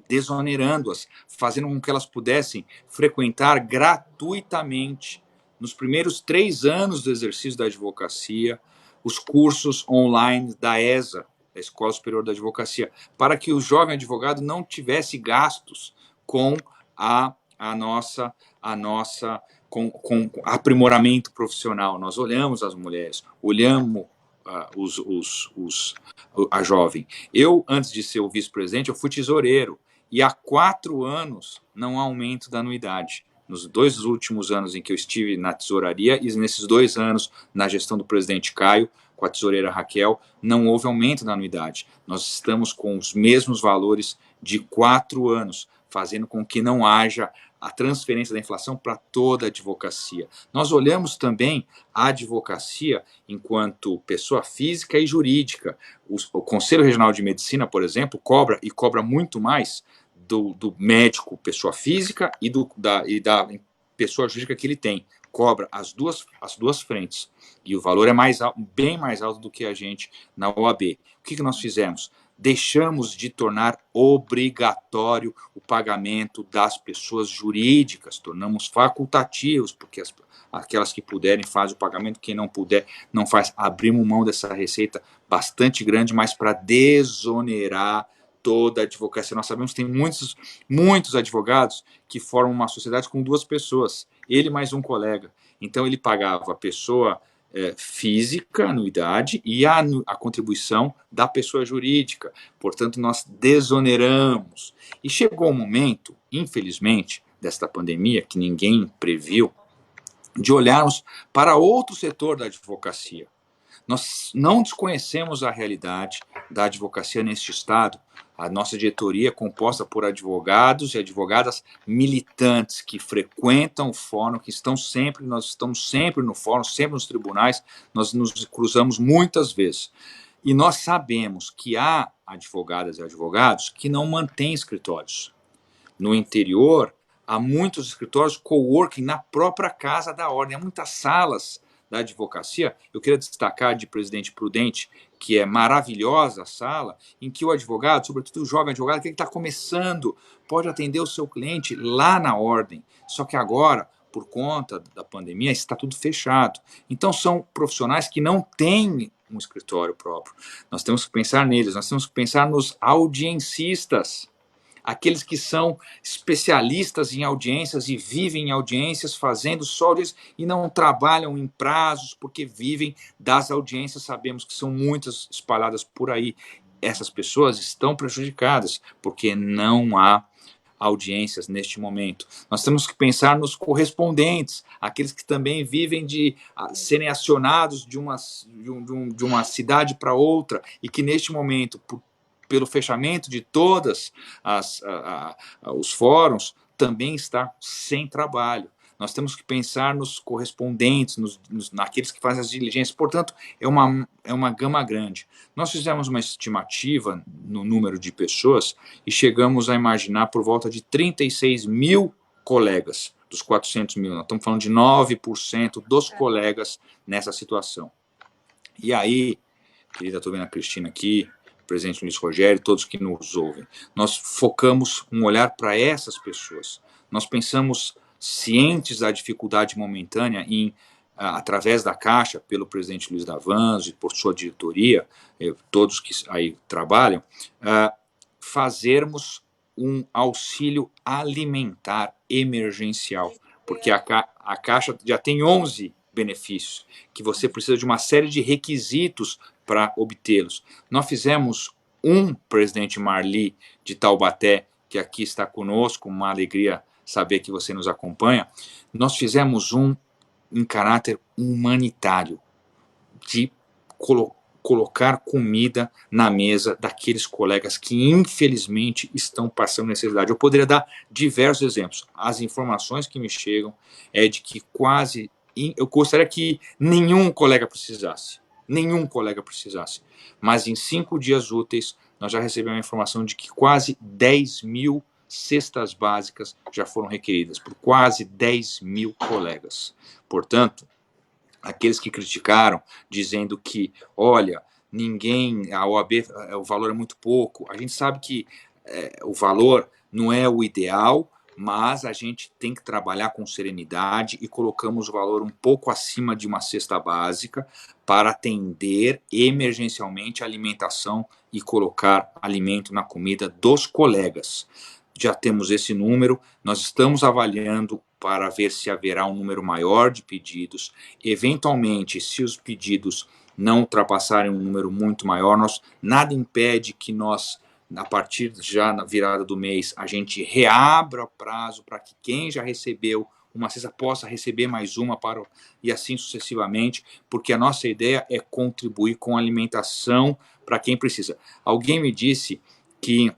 desonerando-as, fazendo com que elas pudessem frequentar gratuitamente, nos primeiros 3 anos do exercício da advocacia, os cursos online da ESA, da Escola Superior da Advocacia, para que o jovem advogado não tivesse gastos com a nossa com aprimoramento profissional. Nós olhamos as mulheres, olhamos a jovem. Eu, antes de ser o vice-presidente, eu fui tesoureiro. E há 4 anos não há aumento da anuidade. Nos 2 últimos anos em que eu estive na tesouraria e nesses 2 anos na gestão do presidente Caio, com a tesoureira Raquel, não houve aumento da anuidade. Nós estamos com os mesmos valores de 4 anos, fazendo com que não haja a transferência da inflação para toda a advocacia. Nós olhamos também a advocacia enquanto pessoa física e jurídica. O Conselho Regional de Medicina, por exemplo, cobra muito mais do médico pessoa física e da pessoa jurídica que ele tem. Cobra as duas frentes. E o valor é bem mais alto do que a gente na OAB. O que nós fizemos? Deixamos de tornar obrigatório o pagamento das pessoas jurídicas, tornamos facultativos, porque aquelas que puderem fazem o pagamento, quem não puder não faz. Abrimos mão dessa receita bastante grande, mas para desonerar toda a advocacia. Nós sabemos que tem muitos advogados que formam uma sociedade com 2 pessoas, ele mais um colega. Então ele pagava a pessoa física, anuidade, e a contribuição da pessoa jurídica. Portanto, nós desoneramos. E chegou o momento, infelizmente, desta pandemia, que ninguém previu, de olharmos para outro setor da advocacia. Nós não desconhecemos a realidade da advocacia neste estado. A nossa diretoria é composta por advogados e advogadas militantes que frequentam o fórum, nós estamos sempre no fórum, sempre nos tribunais, nós nos cruzamos muitas vezes. E nós sabemos que há advogadas e advogados que não mantêm escritórios. No interior, há muitos escritórios coworking na própria casa da ordem, há muitas salas da advocacia. Eu queria destacar de Presidente Prudente, que é maravilhosa a sala, em que o advogado, sobretudo o jovem advogado, que está começando, pode atender o seu cliente lá na ordem. Só que agora, por conta da pandemia, está tudo fechado. Então, são profissionais que não têm um escritório próprio. Nós temos que pensar neles, nós temos que pensar nos audiencistas, aqueles que são especialistas em audiências e vivem em audiências, fazendo só audiências e não trabalham em prazos, porque vivem das audiências. Sabemos que são muitas espalhadas por aí. Essas pessoas estão prejudicadas, porque não há audiências neste momento. Nós temos que pensar nos correspondentes, aqueles que também vivem de serem acionados de uma cidade para outra e que neste momento, pelo fechamento de todas os fóruns, também está sem trabalho. Nós temos que pensar nos correspondentes, naqueles que fazem as diligências. Portanto, é uma gama grande. Nós fizemos uma estimativa no número de pessoas e chegamos a imaginar por volta de 36 mil colegas dos 400 mil. Nós estamos falando de 9% dos colegas nessa situação. E aí, querida, estou vendo a Cristina aqui, presidente Luiz Rogério, todos que nos ouvem, nós focamos um olhar para essas pessoas. Nós pensamos, cientes da dificuldade momentânea, através da Caixa, pelo presidente Luiz Davanzo e por sua diretoria, todos que aí trabalham, fazermos um auxílio alimentar emergencial, porque a Caixa já tem 11 benefícios, que você precisa de uma série de requisitos para obtê-los. Nós fizemos presidente Marli de Taubaté, que aqui está conosco, uma alegria saber que você nos acompanha. Nós fizemos em caráter humanitário, de colocar comida na mesa daqueles colegas que infelizmente estão passando necessidade. Eu poderia dar diversos exemplos. As informações que me chegam é de que eu gostaria que nenhum colega precisasse, mas em 5 dias úteis nós já recebemos a informação de que quase 10 mil cestas básicas já foram requeridas por quase 10 mil colegas. Portanto, aqueles que criticaram, dizendo que, olha, a OAB, o valor é muito pouco. A gente sabe que o valor não é o ideal, mas a gente tem que trabalhar com serenidade e colocamos o valor um pouco acima de uma cesta básica para atender emergencialmente a alimentação e colocar alimento na comida dos colegas. Já temos esse número, nós estamos avaliando para ver se haverá um número maior de pedidos. Eventualmente, se os pedidos não ultrapassarem um número muito maior, nada impede que nós, a partir já na virada do mês, a gente reabra o prazo para que quem já recebeu uma cesta possa receber mais uma e assim sucessivamente, porque a nossa ideia é contribuir com a alimentação para quem precisa. Alguém me disse que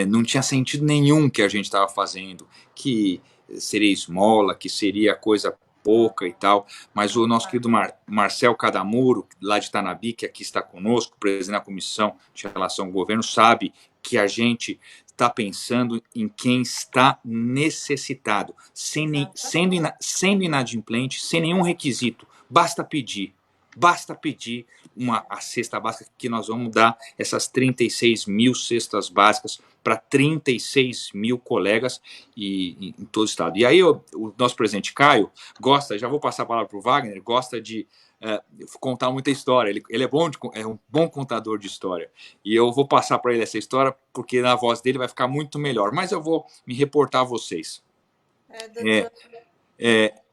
não tinha sentido nenhum que a gente estava fazendo, que seria esmola, que seria coisa pouca e tal, mas o nosso querido Marcel Cadamuro, lá de Tanabi, que aqui está conosco, presidente da Comissão de Relação ao Governo, sabe que a gente está pensando em quem está necessitado, sendo inadimplente, sem nenhum requisito, basta pedir a cesta básica, que nós vamos dar essas 36 mil cestas básicas para 36 mil colegas em todo o estado. E aí o nosso presidente Caio já vou passar a palavra para o Wagner, gosta de contar muita história, ele é um bom contador de história, e eu vou passar para ele essa história, porque na voz dele vai ficar muito melhor, mas eu vou me reportar a vocês. Doutor,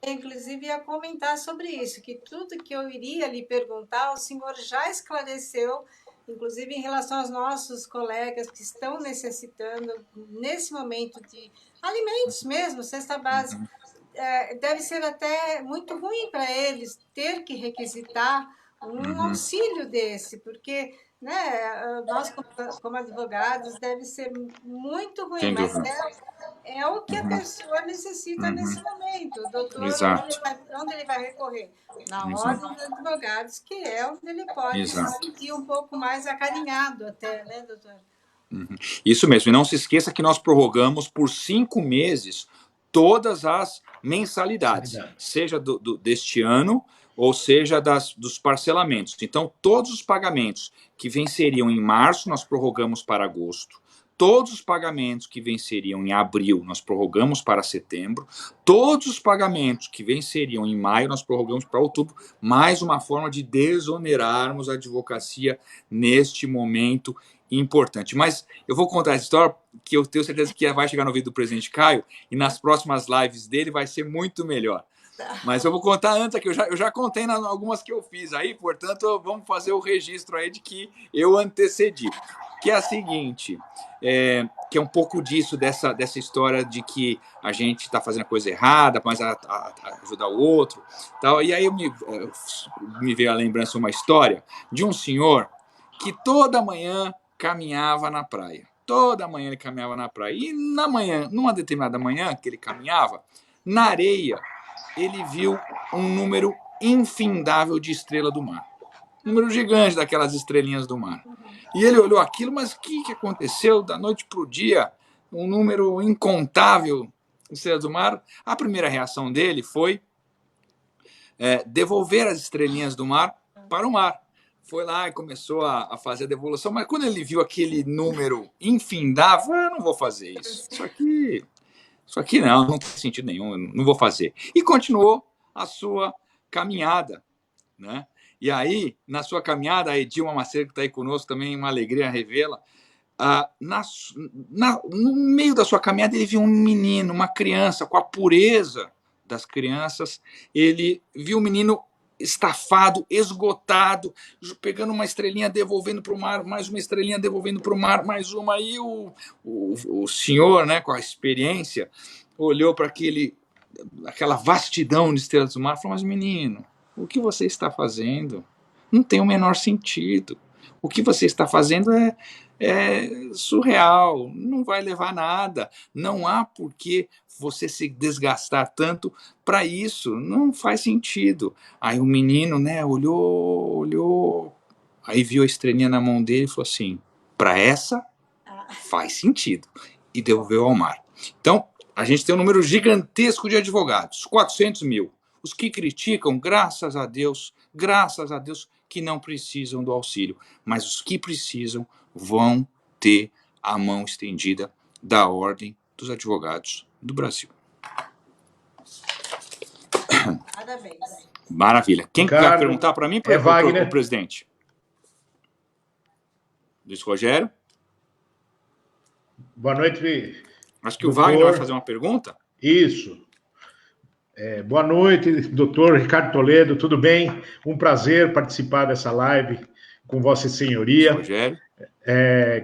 inclusive ia comentar sobre isso, que tudo que eu iria lhe perguntar, o senhor já esclareceu, inclusive em relação aos nossos colegas que estão necessitando, nesse momento, de alimentos mesmo, cesta básica. Deve ser até muito ruim para eles ter que requisitar um auxílio desse, porque nós, como advogados, deve ser muito ruim, mas é o que a pessoa necessita nesse momento. O doutor, onde ele vai recorrer? Na Ordem dos Advogados, que é onde ele pode se sentir um pouco mais acarinhado até, né, doutor? Isso mesmo, e não se esqueça que nós prorrogamos por 5 meses todas as mensalidades, seja deste ano ou seja dos parcelamentos. Então, todos os pagamentos que venceriam em março, nós prorrogamos para agosto. Todos os pagamentos que venceriam em abril, nós prorrogamos para setembro. Todos os pagamentos que venceriam em maio, nós prorrogamos para outubro. Mais uma forma de desonerarmos a advocacia neste momento importante. Mas eu vou contar essa história, que eu tenho certeza que vai chegar no ouvido do presidente Caio, e nas próximas lives dele vai ser muito melhor. Mas eu vou contar antes aqui, eu já contei algumas que eu fiz aí, portanto, vamos fazer o registro aí de que eu antecedi. Que é a seguinte, que é um pouco disso, dessa história de que a gente está fazendo a coisa errada, mas ajudar o outro. Tal. E aí me veio à lembrança uma história de um senhor que toda manhã caminhava na praia. Toda manhã ele caminhava na praia. E numa determinada manhã que ele caminhava, na areia, ele viu um número infindável de estrela do mar. Um número gigante daquelas estrelinhas do mar. E ele olhou aquilo, mas o que aconteceu da noite para o dia? Um número incontável de estrelas do mar. A primeira reação dele foi devolver as estrelinhas do mar para o mar. Foi lá e começou a fazer a devolução, mas quando ele viu aquele número infindável, eu não vou fazer isso. Isso aqui não tem sentido nenhum, eu não vou fazer. E continuou a sua caminhada, né? E aí, na sua caminhada, a Edilma Macedo, que está aí conosco também, uma alegria revela, no meio da sua caminhada, ele viu um menino, uma criança, com a pureza das crianças, ele viu o menino estafado, esgotado, pegando uma estrelinha, devolvendo para o mar, mais uma estrelinha, devolvendo para o mar, mais uma. Aí o senhor, né, com a experiência, olhou para aquela vastidão de estrelas do mar, falou, mas menino, o que você está fazendo não tem o menor sentido. O que você está fazendo é surreal, não vai levar a nada. Não há por que você se desgastar tanto para isso, não faz sentido. Aí o menino, né, olhou, aí viu a estrelinha na mão dele e falou assim, para essa faz sentido. E devolveu ao mar. Então, a gente tem um número gigantesco de advogados, 400 mil. Os que criticam, graças a Deus, que não precisam do auxílio. Mas os que precisam vão ter a mão estendida da Ordem dos Advogados do Brasil. Parabéns. Maravilha. Quem Ricardo, quer perguntar para mim, Wagner. presidente? Luiz Rogério? Boa noite. Acho que o Wagner vai fazer uma pergunta. Isso. Boa noite, doutor Ricardo Toledo, tudo bem? Um prazer participar dessa live com Vossa Senhoria. Rogério.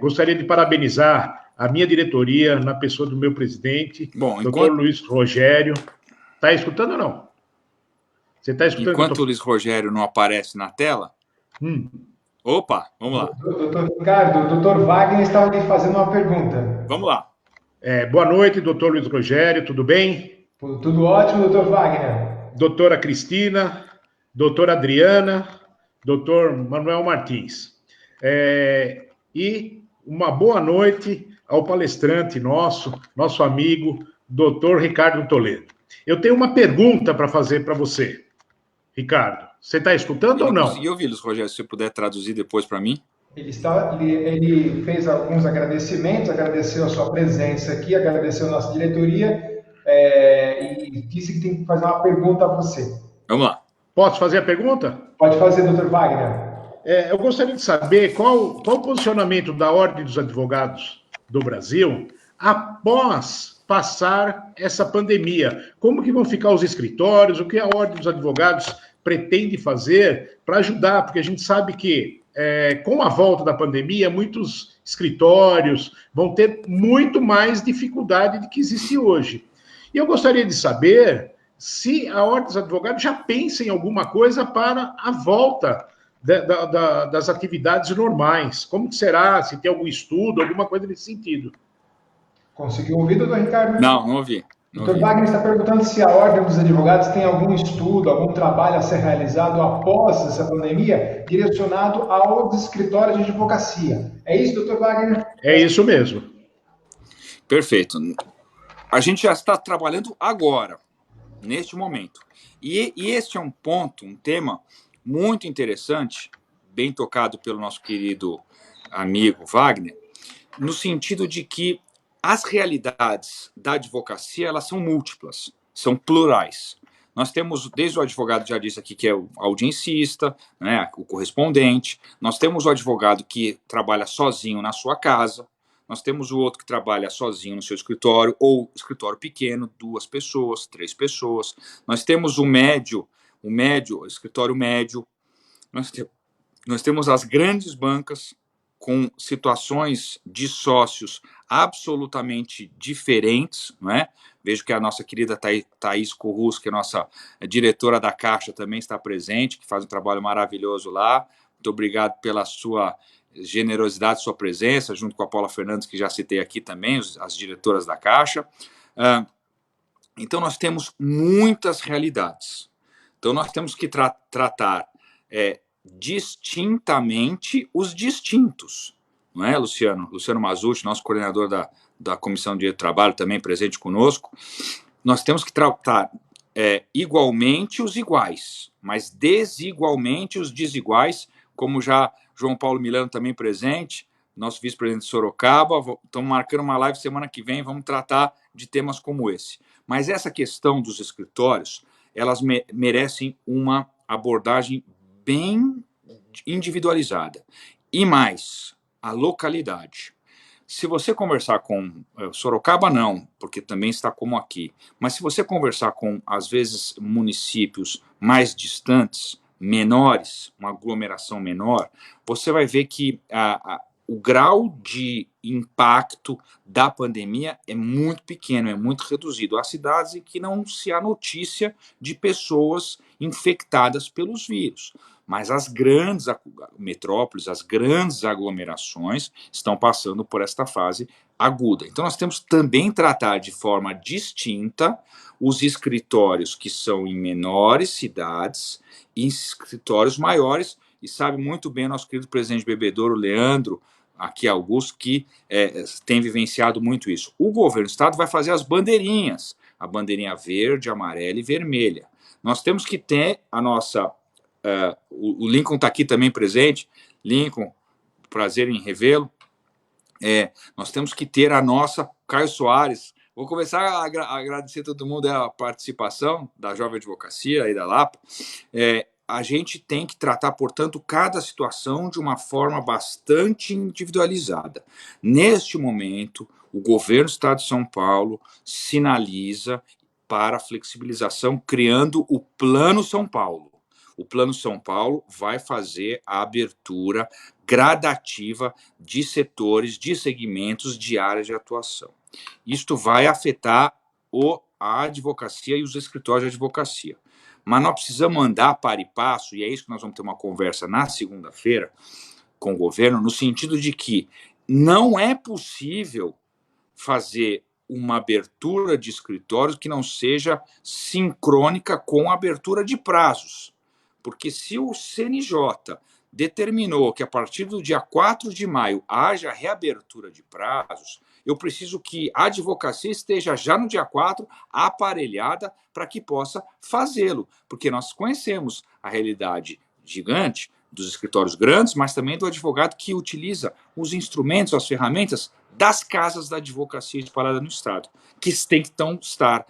Gostaria de parabenizar a minha diretoria, na pessoa do meu presidente, doutor Luiz Rogério. Está escutando ou não? Você está escutando? Enquanto o Luiz Rogério não aparece na tela... Opa, vamos lá. Doutor Ricardo, o doutor Wagner estava lhe fazendo uma pergunta. Vamos lá. Boa noite, doutor Luiz Rogério, tudo bem? Tudo ótimo, doutor Wagner. Doutora Cristina, doutora Adriana, doutor Manuel Martins. E uma boa noite ao palestrante nosso amigo, doutor Ricardo Toledo. Eu tenho uma pergunta para fazer para você, Ricardo. Você está escutando ou não? Consegui ouvir, Luiz Rogério, se você puder traduzir depois para mim. Ele fez alguns agradecimentos, agradeceu a sua presença aqui, agradeceu a nossa diretoria e disse que tem que fazer uma pergunta a você. Vamos lá. Posso fazer a pergunta? Pode fazer, doutor Wagner. Eu gostaria de saber qual o posicionamento da Ordem dos Advogados do Brasil após passar essa pandemia. Como que vão ficar os escritórios? O que a Ordem dos Advogados pretende fazer para ajudar? Porque a gente sabe que, com a volta da pandemia, muitos escritórios vão ter muito mais dificuldade do que existe hoje. E eu gostaria de saber se a Ordem dos Advogados já pensa em alguma coisa para a volta das atividades normais. Como que será? Se tem algum estudo, alguma coisa nesse sentido. Conseguiu ouvir, doutor Ricardo? Não ouvi. Doutor Wagner está perguntando se a Ordem dos Advogados tem algum estudo, algum trabalho a ser realizado após essa pandemia, direcionado aos escritórios de advocacia. É isso, doutor Wagner? É isso mesmo. Perfeito. A gente já está trabalhando agora, neste momento. E este é um ponto, um tema muito interessante, bem tocado pelo nosso querido amigo Wagner, no sentido de que as realidades da advocacia, elas são múltiplas, são plurais. Nós temos, desde o advogado já disse aqui, que é o audiencista, né, o correspondente, nós temos o advogado que trabalha sozinho na sua casa, nós temos o outro que trabalha sozinho no seu escritório, ou escritório pequeno, 2 pessoas, 3 pessoas, nós temos o escritório médio, nós temos as grandes bancas, com situações de sócios absolutamente diferentes, não é? Vejo que a nossa querida Thaís Corrus, que é a nossa diretora da Caixa, também está presente, que faz um trabalho maravilhoso lá. Muito obrigado pela sua generosidade, sua presença, junto com a Paula Fernandes, que já citei aqui também, as diretoras da Caixa. Então, nós temos muitas realidades. Então, nós temos que tratar distintamente os distintos, não é, Luciano? Luciano Masucci, nosso coordenador da Comissão de Direito do Trabalho, também presente conosco. Nós temos que tratar igualmente os iguais, mas desigualmente os desiguais, como já João Paulo Milano também presente, nosso vice-presidente de Sorocaba. Estamos marcando uma live semana que vem, vamos tratar de temas como esse. Mas essa questão dos escritórios, elas merecem uma abordagem bem individualizada. E mais, a localidade. Se você conversar com Sorocaba, não, porque também está como aqui, mas se você conversar com, às vezes, municípios mais distantes, menores, uma aglomeração menor, você vai ver que o grau de impacto da pandemia é muito pequeno, é muito reduzido. Há cidades em que não se há notícia de pessoas infectadas pelos vírus, mas as grandes metrópoles, as grandes aglomerações estão passando por esta fase aguda. Então nós temos que também tratar de forma distinta os escritórios que são em menores cidades e escritórios maiores, e sabe muito bem nosso querido presidente Bebedouro, Leandro, aqui Augusto, que tem vivenciado muito isso. O governo do estado vai fazer as bandeirinhas, a bandeirinha verde, amarela e vermelha. Nós temos que ter a nossa... o Lincoln está aqui também presente. Lincoln, prazer em revê-lo. Nós temos que ter a nossa... Caio Soares, vou começar a agradecer a todo mundo a participação da Jovem Advocacia e da Lapa. A gente tem que tratar, portanto, cada situação de uma forma bastante individualizada. Neste momento, o governo do estado de São Paulo sinaliza para a flexibilização, criando o Plano São Paulo. O Plano São Paulo vai fazer a abertura gradativa de setores, de segmentos, de áreas de atuação. Isto vai afetar a advocacia e os escritórios de advocacia. Mas nós precisamos andar para e passo, e é isso que nós vamos ter uma conversa na segunda-feira com o governo, no sentido de que não é possível fazer uma abertura de escritórios que não seja sincrônica com a abertura de prazos. Porque se o CNJ determinou que a partir do dia 4 de maio haja reabertura de prazos, eu preciso que a advocacia esteja já no dia 4 aparelhada para que possa fazê-lo, porque nós conhecemos a realidade gigante dos escritórios grandes, mas também do advogado que utiliza os instrumentos, as ferramentas das casas da advocacia espalhada no estado, que tem que estar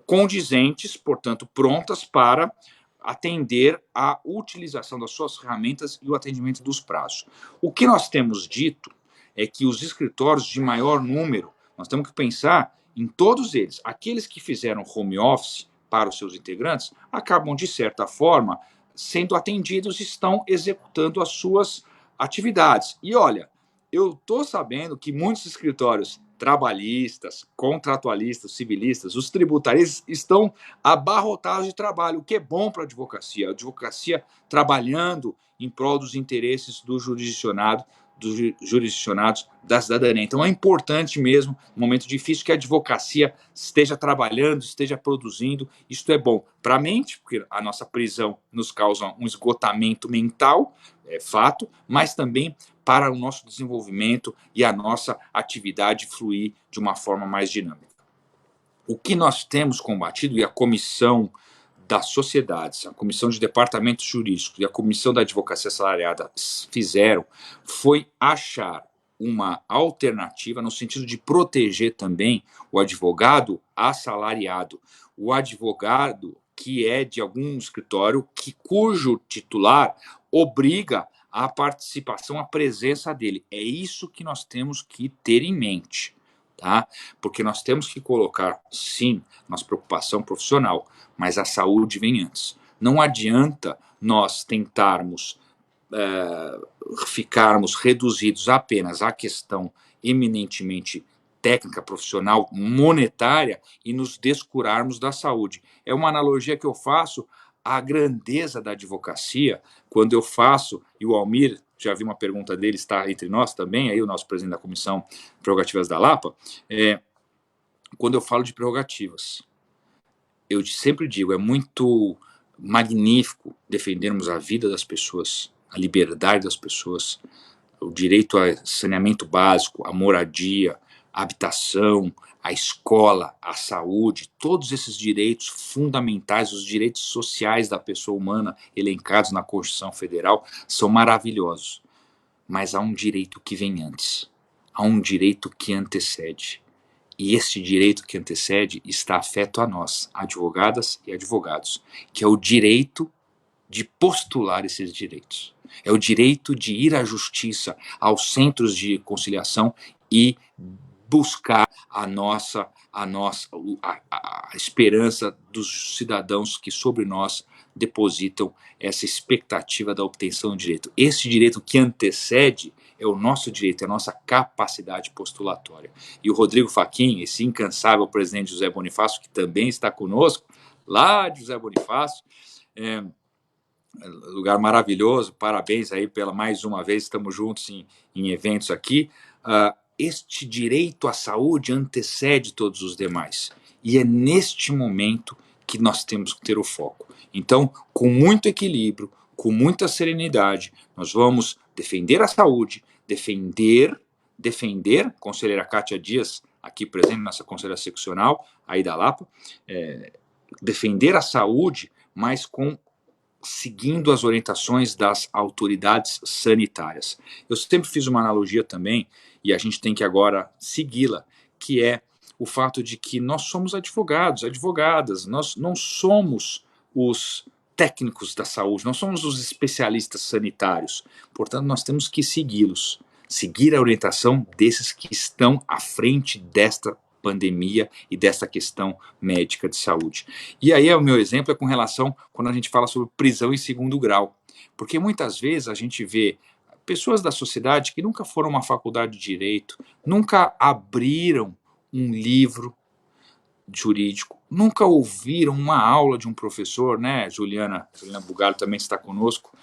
condizentes, portanto, prontas para atender à utilização das suas ferramentas e o atendimento dos prazos. O que nós temos dito é que os escritórios de maior número, nós temos que pensar em todos eles. Aqueles que fizeram home office para os seus integrantes acabam, de certa forma, sendo atendidos e estão executando as suas atividades. E olha, eu estou sabendo que muitos escritórios trabalhistas, contratualistas, civilistas, os tributaristas estão abarrotados de trabalho, o que é bom para a advocacia trabalhando em prol dos interesses do jurisdicionados da cidadania. Então é importante mesmo, num momento difícil, que a advocacia esteja trabalhando, esteja produzindo. Isto é bom para a mente, porque a nossa prisão nos causa um esgotamento mental, é fato, mas também para o nosso desenvolvimento e a nossa atividade fluir de uma forma mais dinâmica. O que nós temos combatido, e a Comissão das Sociedades, a Comissão de Departamentos Jurídicos e a Comissão da Advocacia Assalariada fizeram, foi achar uma alternativa no sentido de proteger também o advogado assalariado, o advogado que é de algum escritório cujo titular obriga a participação, a presença dele. É isso que nós temos que ter em mente, tá? Porque nós temos que colocar, sim, nossa preocupação profissional, mas a saúde vem antes. Não adianta nós tentarmos ficarmos reduzidos apenas à questão eminentemente técnica, profissional, monetária e nos descurarmos da saúde. É uma analogia que eu faço à grandeza da advocacia, quando eu faço, e o Almir, já vi uma pergunta dele, está entre nós também, aí o nosso presidente da Comissão Prerrogativas da Lapa, quando eu falo de prerrogativas, eu sempre digo, é muito magnífico defendermos a vida das pessoas, a liberdade das pessoas, o direito a saneamento básico, a moradia, a habitação, a escola, a saúde, todos esses direitos fundamentais, os direitos sociais da pessoa humana elencados na Constituição Federal são maravilhosos. Mas há um direito que vem antes, há um direito que antecede. E esse direito que antecede está afeto a nós, advogadas e advogados, que é o direito de postular esses direitos. É o direito de ir à justiça, aos centros de conciliação e buscar a esperança dos cidadãos que sobre nós depositam essa expectativa da obtenção do direito. Esse direito que antecede é o nosso direito, é a nossa capacidade postulatória. E o Rodrigo Fachin, esse incansável presidente José Bonifácio, que também está conosco, lá de José Bonifácio, lugar maravilhoso, parabéns aí pela mais uma vez, estamos juntos em eventos aqui. Este direito à saúde antecede todos os demais, e é neste momento que nós temos que ter o foco. Então, com muito equilíbrio, com muita serenidade, nós vamos defender a saúde, defender, conselheira Kátia Dias, aqui presente nessa conselheira seccional, aí da Lapa, defender a saúde, mas seguindo as orientações das autoridades sanitárias. Eu sempre fiz uma analogia também, e a gente tem que agora segui-la, que é o fato de que nós somos advogados, advogadas, nós não somos os técnicos da saúde, nós somos os especialistas sanitários, portanto nós temos que segui-los, seguir a orientação desses que estão à frente desta pandemia e dessa questão médica de saúde. E aí o meu exemplo é com relação quando a gente fala sobre prisão em segundo grau, porque muitas vezes a gente vê pessoas da sociedade que nunca foram a uma faculdade de direito, nunca abriram um livro jurídico, nunca ouviram uma aula de um professor, né? Juliana Bugalho também está conosco,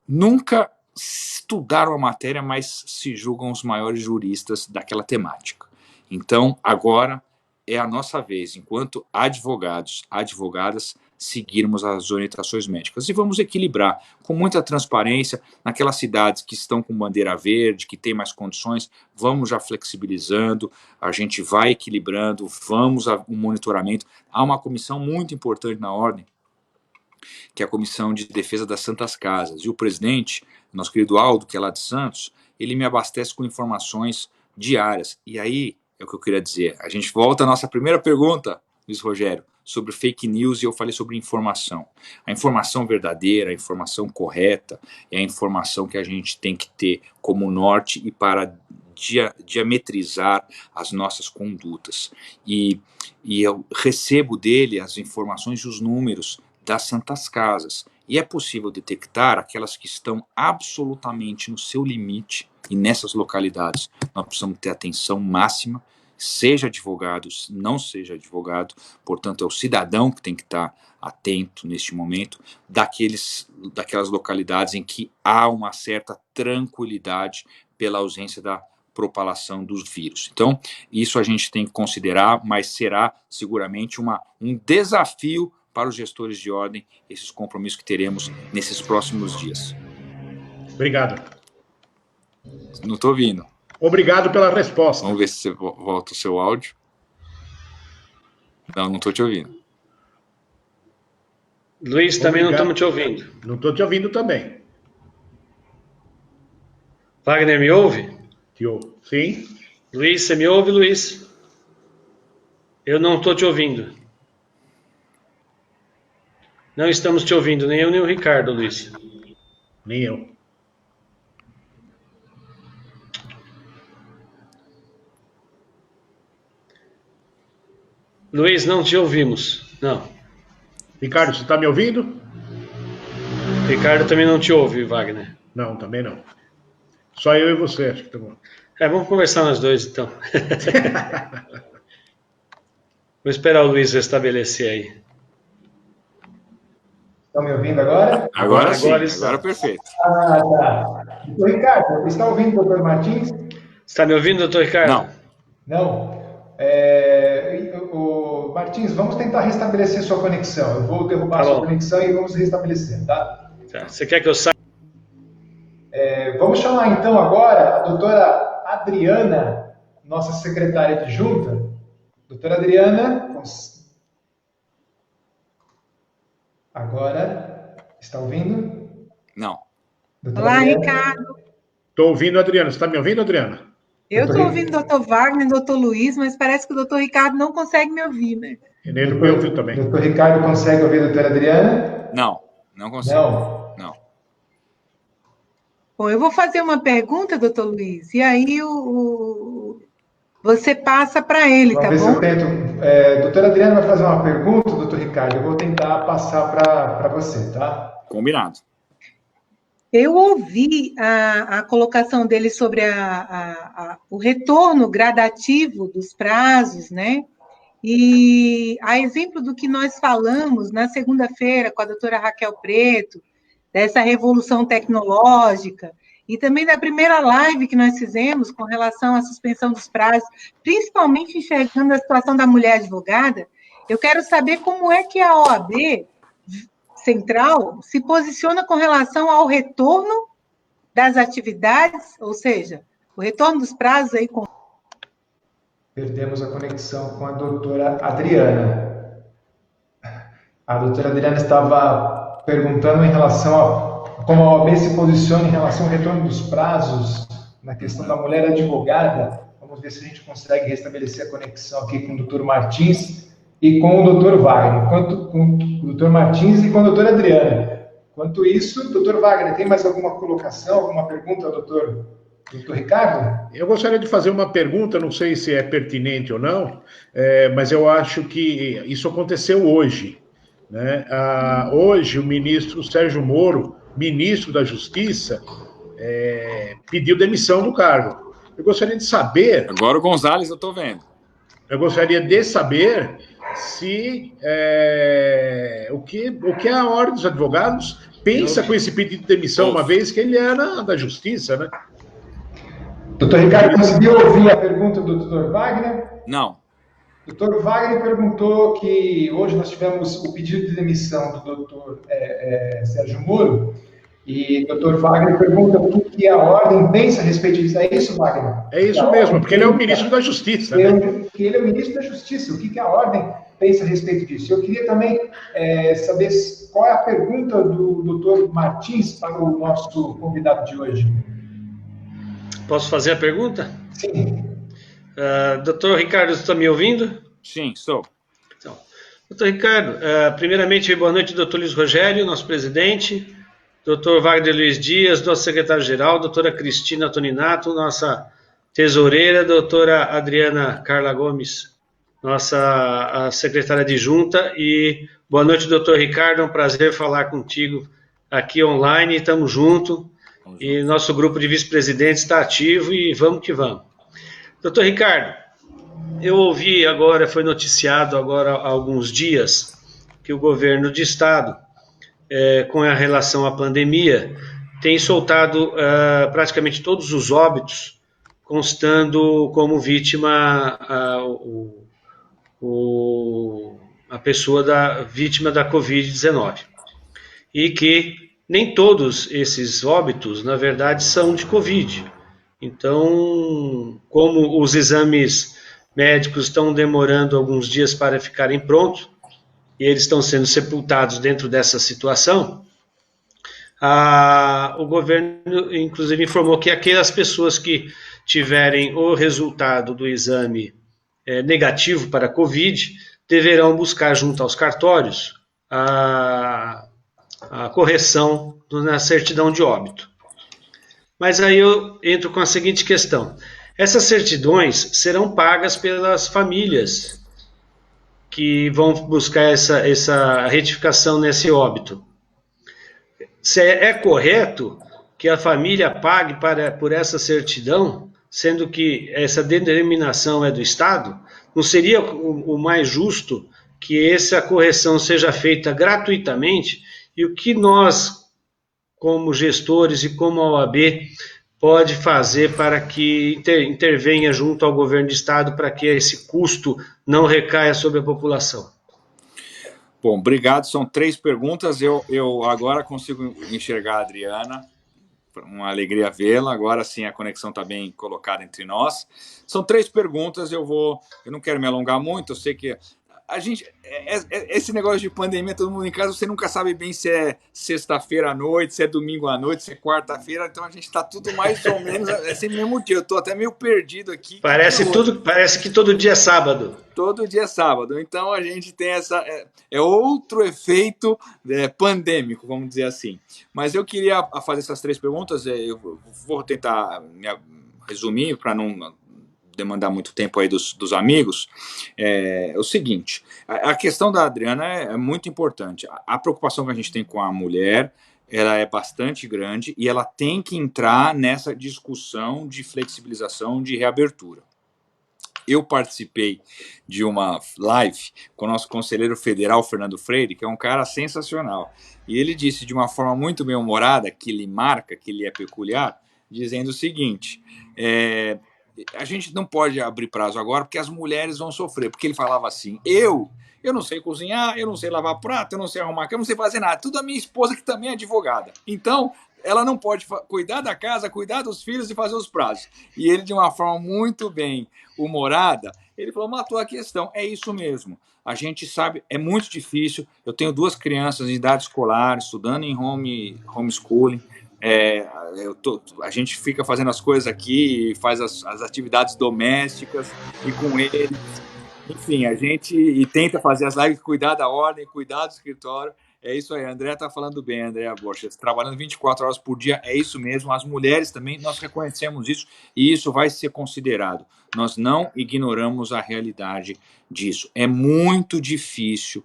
nunca estudaram a matéria, mas se julgam os maiores juristas daquela temática. Então, agora é a nossa vez, enquanto advogados, advogadas, seguirmos as orientações médicas. E vamos equilibrar com muita transparência naquelas cidades que estão com bandeira verde, que têm mais condições, vamos já flexibilizando, a gente vai equilibrando, vamos ao monitoramento. Há uma comissão muito importante na ordem, que é a Comissão de Defesa das Santas Casas. E o presidente, nosso querido Aldo, que é lá de Santos, ele me abastece com informações diárias. E aí, é o que eu queria dizer, a gente volta à nossa primeira pergunta, Luiz Rogério, sobre fake news, e eu falei sobre informação. A informação verdadeira, a informação correta, é a informação que a gente tem que ter como norte e para diametrizar as nossas condutas. E eu recebo dele as informações e os números das Santas Casas. E é possível detectar aquelas que estão absolutamente no seu limite, e nessas localidades nós precisamos ter atenção máxima, seja advogado, não seja advogado, portanto é o cidadão que tem que estar atento neste momento, daquelas localidades em que há uma certa tranquilidade pela ausência da propalação dos vírus. Então, isso a gente tem que considerar, mas será seguramente um desafio para os gestores de ordem, esses compromissos que teremos nesses próximos dias. Obrigado. Não estou ouvindo. Obrigado pela resposta. Vamos ver se você volta o seu áudio. Não estou te ouvindo. Luiz, também não estamos te ouvindo. Não estou te ouvindo também. Wagner, me ouve? Sim. Luiz, você me ouve, Luiz? Eu não estou te ouvindo. Não estamos te ouvindo, nem eu nem o Ricardo, Luiz. Nem eu. Luiz, não te ouvimos. Não. Ricardo, você está me ouvindo? Ricardo também não te ouve, Wagner. Não, também não. Só eu e você, acho que tá bom. Vamos conversar nós dois, então. Vou esperar o Luiz restabelecer aí. Estão me ouvindo agora? Agora sim, agora perfeito. Tá. Doutor Ricardo, você está ouvindo o doutor Martins? Está me ouvindo, doutor Ricardo? Não. Martins, vamos tentar restabelecer sua conexão. Eu vou derrubar a sua conexão e vamos restabelecer, tá? Você quer que eu saia? Vamos chamar então agora a doutora Adriana, nossa secretária adjunta. Doutora Adriana, agora, está ouvindo? Não. Doutora Olá, Adriana? Ricardo. Estou ouvindo, Adriana. Você está me ouvindo, Adriana? Eu estou ouvindo o doutor Wagner, o doutor Luiz, mas parece que o doutor Ricardo não consegue me ouvir, né? Nem me ouviu também. Doutor Ricardo consegue ouvir a doutora Adriana? Não consigo. Não. Bom, eu vou fazer uma pergunta, doutor Luiz, e aí você passa para ele, tá bom? Se eu tento. Doutora Adriana vai fazer uma pergunta, doutor Ricardo, eu vou tentar passar para você, tá? Combinado. Eu ouvi a colocação dele sobre o retorno gradativo dos prazos, né? E a exemplo do que nós falamos na segunda-feira com a doutora Raquel Preto, dessa revolução tecnológica, e também da primeira live que nós fizemos com relação à suspensão dos prazos, principalmente enxergando a situação da mulher advogada, eu quero saber como é que a OAB Central se posiciona com relação ao retorno das atividades, ou seja, o retorno dos prazos aí com... Perdemos a conexão com a doutora Adriana. A doutora Adriana estava perguntando em relação a como a OAB se posiciona em relação ao retorno dos prazos na questão da mulher advogada. Vamos ver se a gente consegue restabelecer a conexão aqui com o doutor Martins e com o doutor Wagner, com o doutor Martins e com a doutora Adriana. Enquanto isso, doutor Wagner, tem mais alguma colocação, alguma pergunta ao doutor Ricardo? Eu gostaria de fazer uma pergunta, não sei se é pertinente ou não, mas eu acho que isso aconteceu hoje. Né? Hoje, o ministro Sérgio Moro, ministro da Justiça, pediu demissão do cargo. Eu gostaria de saber... Agora o Gonzalez eu estou vendo. Eu gostaria de saber se o que a Ordem dos Advogados pensa com esse pedido de demissão, uma vez que ele era da Justiça, né? Doutor Ricardo, conseguiu ouvir a pergunta do doutor Wagner? Não. O doutor Wagner perguntou que hoje nós tivemos o pedido de demissão do doutor Sérgio Moro, e o doutor Wagner pergunta o que a Ordem pensa a respeito disso. É isso, Wagner? É isso mesmo, porque ele é o ministro da Justiça. Né? Que ele é o ministro da Justiça. O que a Ordem pensa a respeito disso? Eu queria também saber qual é a pergunta do doutor Martins para o nosso convidado de hoje. Posso fazer a pergunta? Sim. Doutor Ricardo, está me ouvindo? Sim, estou. Então, doutor Ricardo, primeiramente, boa noite, doutor Luiz Rogério, nosso presidente, doutor Wagner Luiz Dias, nosso secretário-geral, doutora Cristina Toninato, nossa tesoureira, doutora Adriana Carla Gomes, nossa secretária adjunta, e boa noite, doutor Ricardo, é um prazer falar contigo aqui online, estamos juntos. E nosso grupo de vice-presidentes está ativo e vamos que vamos. Doutor Ricardo, eu ouvi agora, foi noticiado agora há alguns dias, que o governo de estado, com a relação à pandemia, tem soltado praticamente todos os óbitos, constando como vítima a pessoa vítima da Covid-19. E que nem todos esses óbitos, na verdade, são de Covid. Então, como os exames médicos estão demorando alguns dias para ficarem prontos, e eles estão sendo sepultados dentro dessa situação, o governo, inclusive, informou que aquelas pessoas que tiverem o resultado do exame negativo para Covid, deverão buscar junto aos cartórios a correção na certidão de óbito. Mas aí eu entro com a seguinte questão. Essas certidões serão pagas pelas famílias que vão buscar essa retificação nesse óbito. Se é correto que a família pague por essa certidão, sendo que essa determinação é do Estado? Não seria o mais justo que essa correção seja feita gratuitamente? E o que nós, como gestores e como a OAB, pode fazer para que intervenha junto ao governo de estado para que esse custo não recaia sobre a população? Bom, obrigado. São 3 perguntas. Eu agora consigo enxergar a Adriana. Uma alegria vê-la. Agora sim a conexão está bem colocada entre nós. São 3 perguntas. Eu não quero me alongar muito. Eu sei que a gente, esse negócio de pandemia, todo mundo em casa, você nunca sabe bem se é sexta-feira à noite, se é domingo à noite, se é quarta-feira, então a gente está tudo mais ou menos, sempre mesmo dia, eu estou até meio perdido aqui. Parece que todo dia é sábado. Todo dia é sábado, então a gente tem outro efeito pandêmico, vamos dizer assim. Mas eu queria fazer essas 3 perguntas, eu vou tentar resumir para não demandar muito tempo aí dos amigos. É o seguinte, a questão da Adriana é muito importante. A preocupação que a gente tem com a mulher ela é bastante grande e ela tem que entrar nessa discussão de flexibilização, de reabertura. Eu participei de uma live com o nosso conselheiro federal, Fernando Freire, que é um cara sensacional. E ele disse de uma forma muito bem-humorada, que lhe marca, que lhe é peculiar, dizendo o seguinte: a gente não pode abrir prazo agora porque as mulheres vão sofrer. Porque ele falava assim: eu não sei cozinhar, eu não sei lavar prato, eu não sei arrumar cama, eu não sei fazer nada. Tudo a minha esposa, que também é advogada. Então, ela não pode cuidar da casa, cuidar dos filhos e fazer os prazos. E ele, de uma forma muito bem humorada, ele falou: matou a questão. É isso mesmo. A gente sabe, é muito difícil. Eu tenho 2 crianças em idade escolar, estudando em homeschooling. A gente fica fazendo as coisas aqui, faz as atividades domésticas e com eles. Enfim, a gente tenta fazer as lives, cuidar da ordem, cuidar do escritório. É isso aí, a Andréa está falando bem, Andréa Borges, trabalhando 24 horas por dia, é isso mesmo. As mulheres também, nós reconhecemos isso e isso vai ser considerado. Nós não ignoramos a realidade disso. É muito difícil.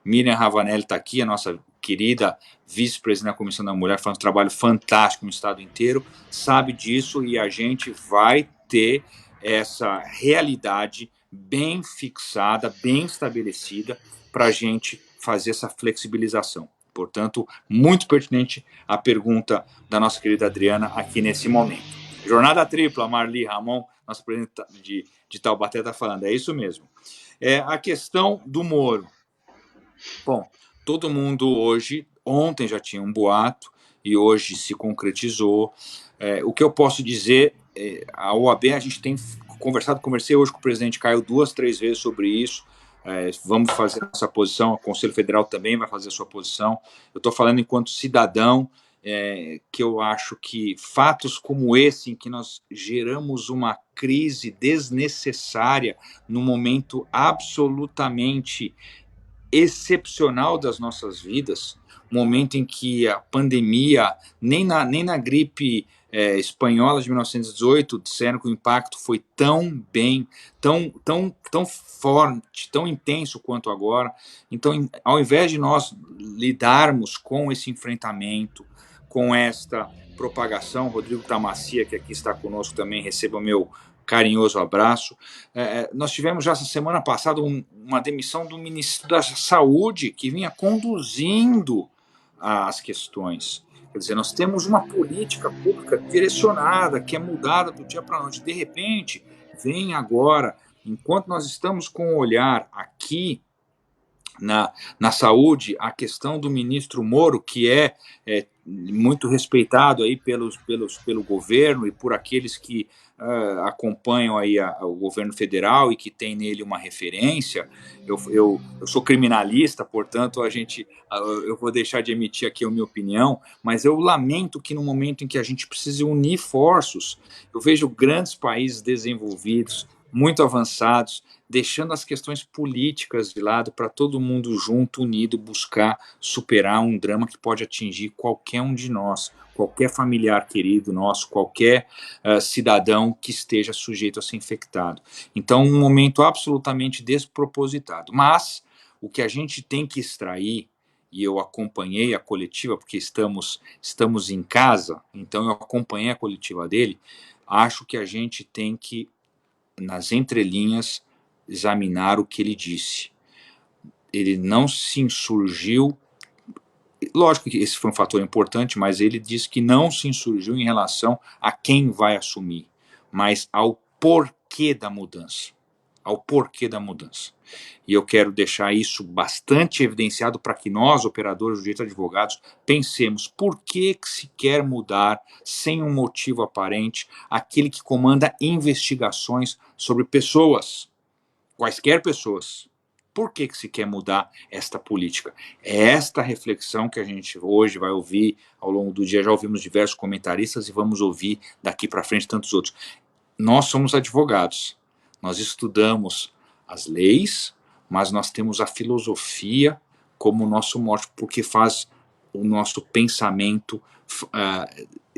Miriam Ravanelli está aqui, a nossa querida vice-presidente da Comissão da Mulher, faz um trabalho fantástico no estado inteiro, sabe disso e a gente vai ter essa realidade bem fixada, bem estabelecida, para a gente fazer essa flexibilização. Portanto, muito pertinente a pergunta da nossa querida Adriana aqui nesse momento. Jornada tripla, Marli Ramon, nossa presidente de Taubaté, está falando. É isso mesmo. A questão do Moro. Bom, todo mundo hoje, ontem já tinha um boato e hoje se concretizou. O que eu posso dizer, a OAB, a gente tem conversei hoje com o presidente Caio 2, 3 vezes sobre isso. Vamos fazer essa posição, o Conselho Federal também vai fazer a sua posição. Eu estou falando enquanto cidadão, que eu acho que fatos como esse, em que nós geramos uma crise desnecessária num momento absolutamente excepcional das nossas vidas, momento em que a pandemia, nem na gripe espanhola de 1918, disseram que o impacto foi tão forte, tão intenso quanto agora. Então, ao invés de nós lidarmos com esse enfrentamento, com esta propagação, Rodrigo Tamacia, que aqui está conosco também, receba o meu carinhoso abraço. Nós tivemos já essa semana passada uma demissão do ministro da Saúde, que vinha conduzindo as questões. Quer dizer, nós temos uma política pública direcionada, que é mudada do dia para a noite. De repente, vem agora, enquanto nós estamos com o olhar aqui na saúde, a questão do ministro Moro, que é muito respeitado aí pelo governo e por aqueles que acompanham aí o governo federal e que tem nele uma referência. Eu sou criminalista, portanto eu vou deixar de emitir aqui a minha opinião, mas eu lamento que no momento em que a gente precisa unir esforços, eu vejo grandes países desenvolvidos, muito avançados, deixando as questões políticas de lado para todo mundo junto, unido, buscar superar um drama que pode atingir qualquer um de nós, qualquer familiar querido nosso, qualquer cidadão que esteja sujeito a ser infectado. Então, um momento absolutamente despropositado. Mas o que a gente tem que extrair, e eu acompanhei a coletiva, porque estamos em casa, então eu acompanhei a coletiva dele, acho que a gente tem que, nas entrelinhas, examinar o que ele disse. Ele não se insurgiu, lógico que esse foi um fator importante, mas ele disse que não se insurgiu em relação a quem vai assumir, mas ao porquê da mudança. E eu quero deixar isso bastante evidenciado para que nós, operadores do direito advogados, pensemos por que se quer mudar, sem um motivo aparente, aquele que comanda investigações sobre pessoas, quaisquer pessoas. Por que se quer mudar esta política? É esta reflexão que a gente hoje vai ouvir ao longo do dia. Já ouvimos diversos comentaristas e vamos ouvir daqui para frente tantos outros. Nós somos advogados, nós estudamos as leis, mas nós temos a filosofia como nosso mote, porque faz o nosso pensamento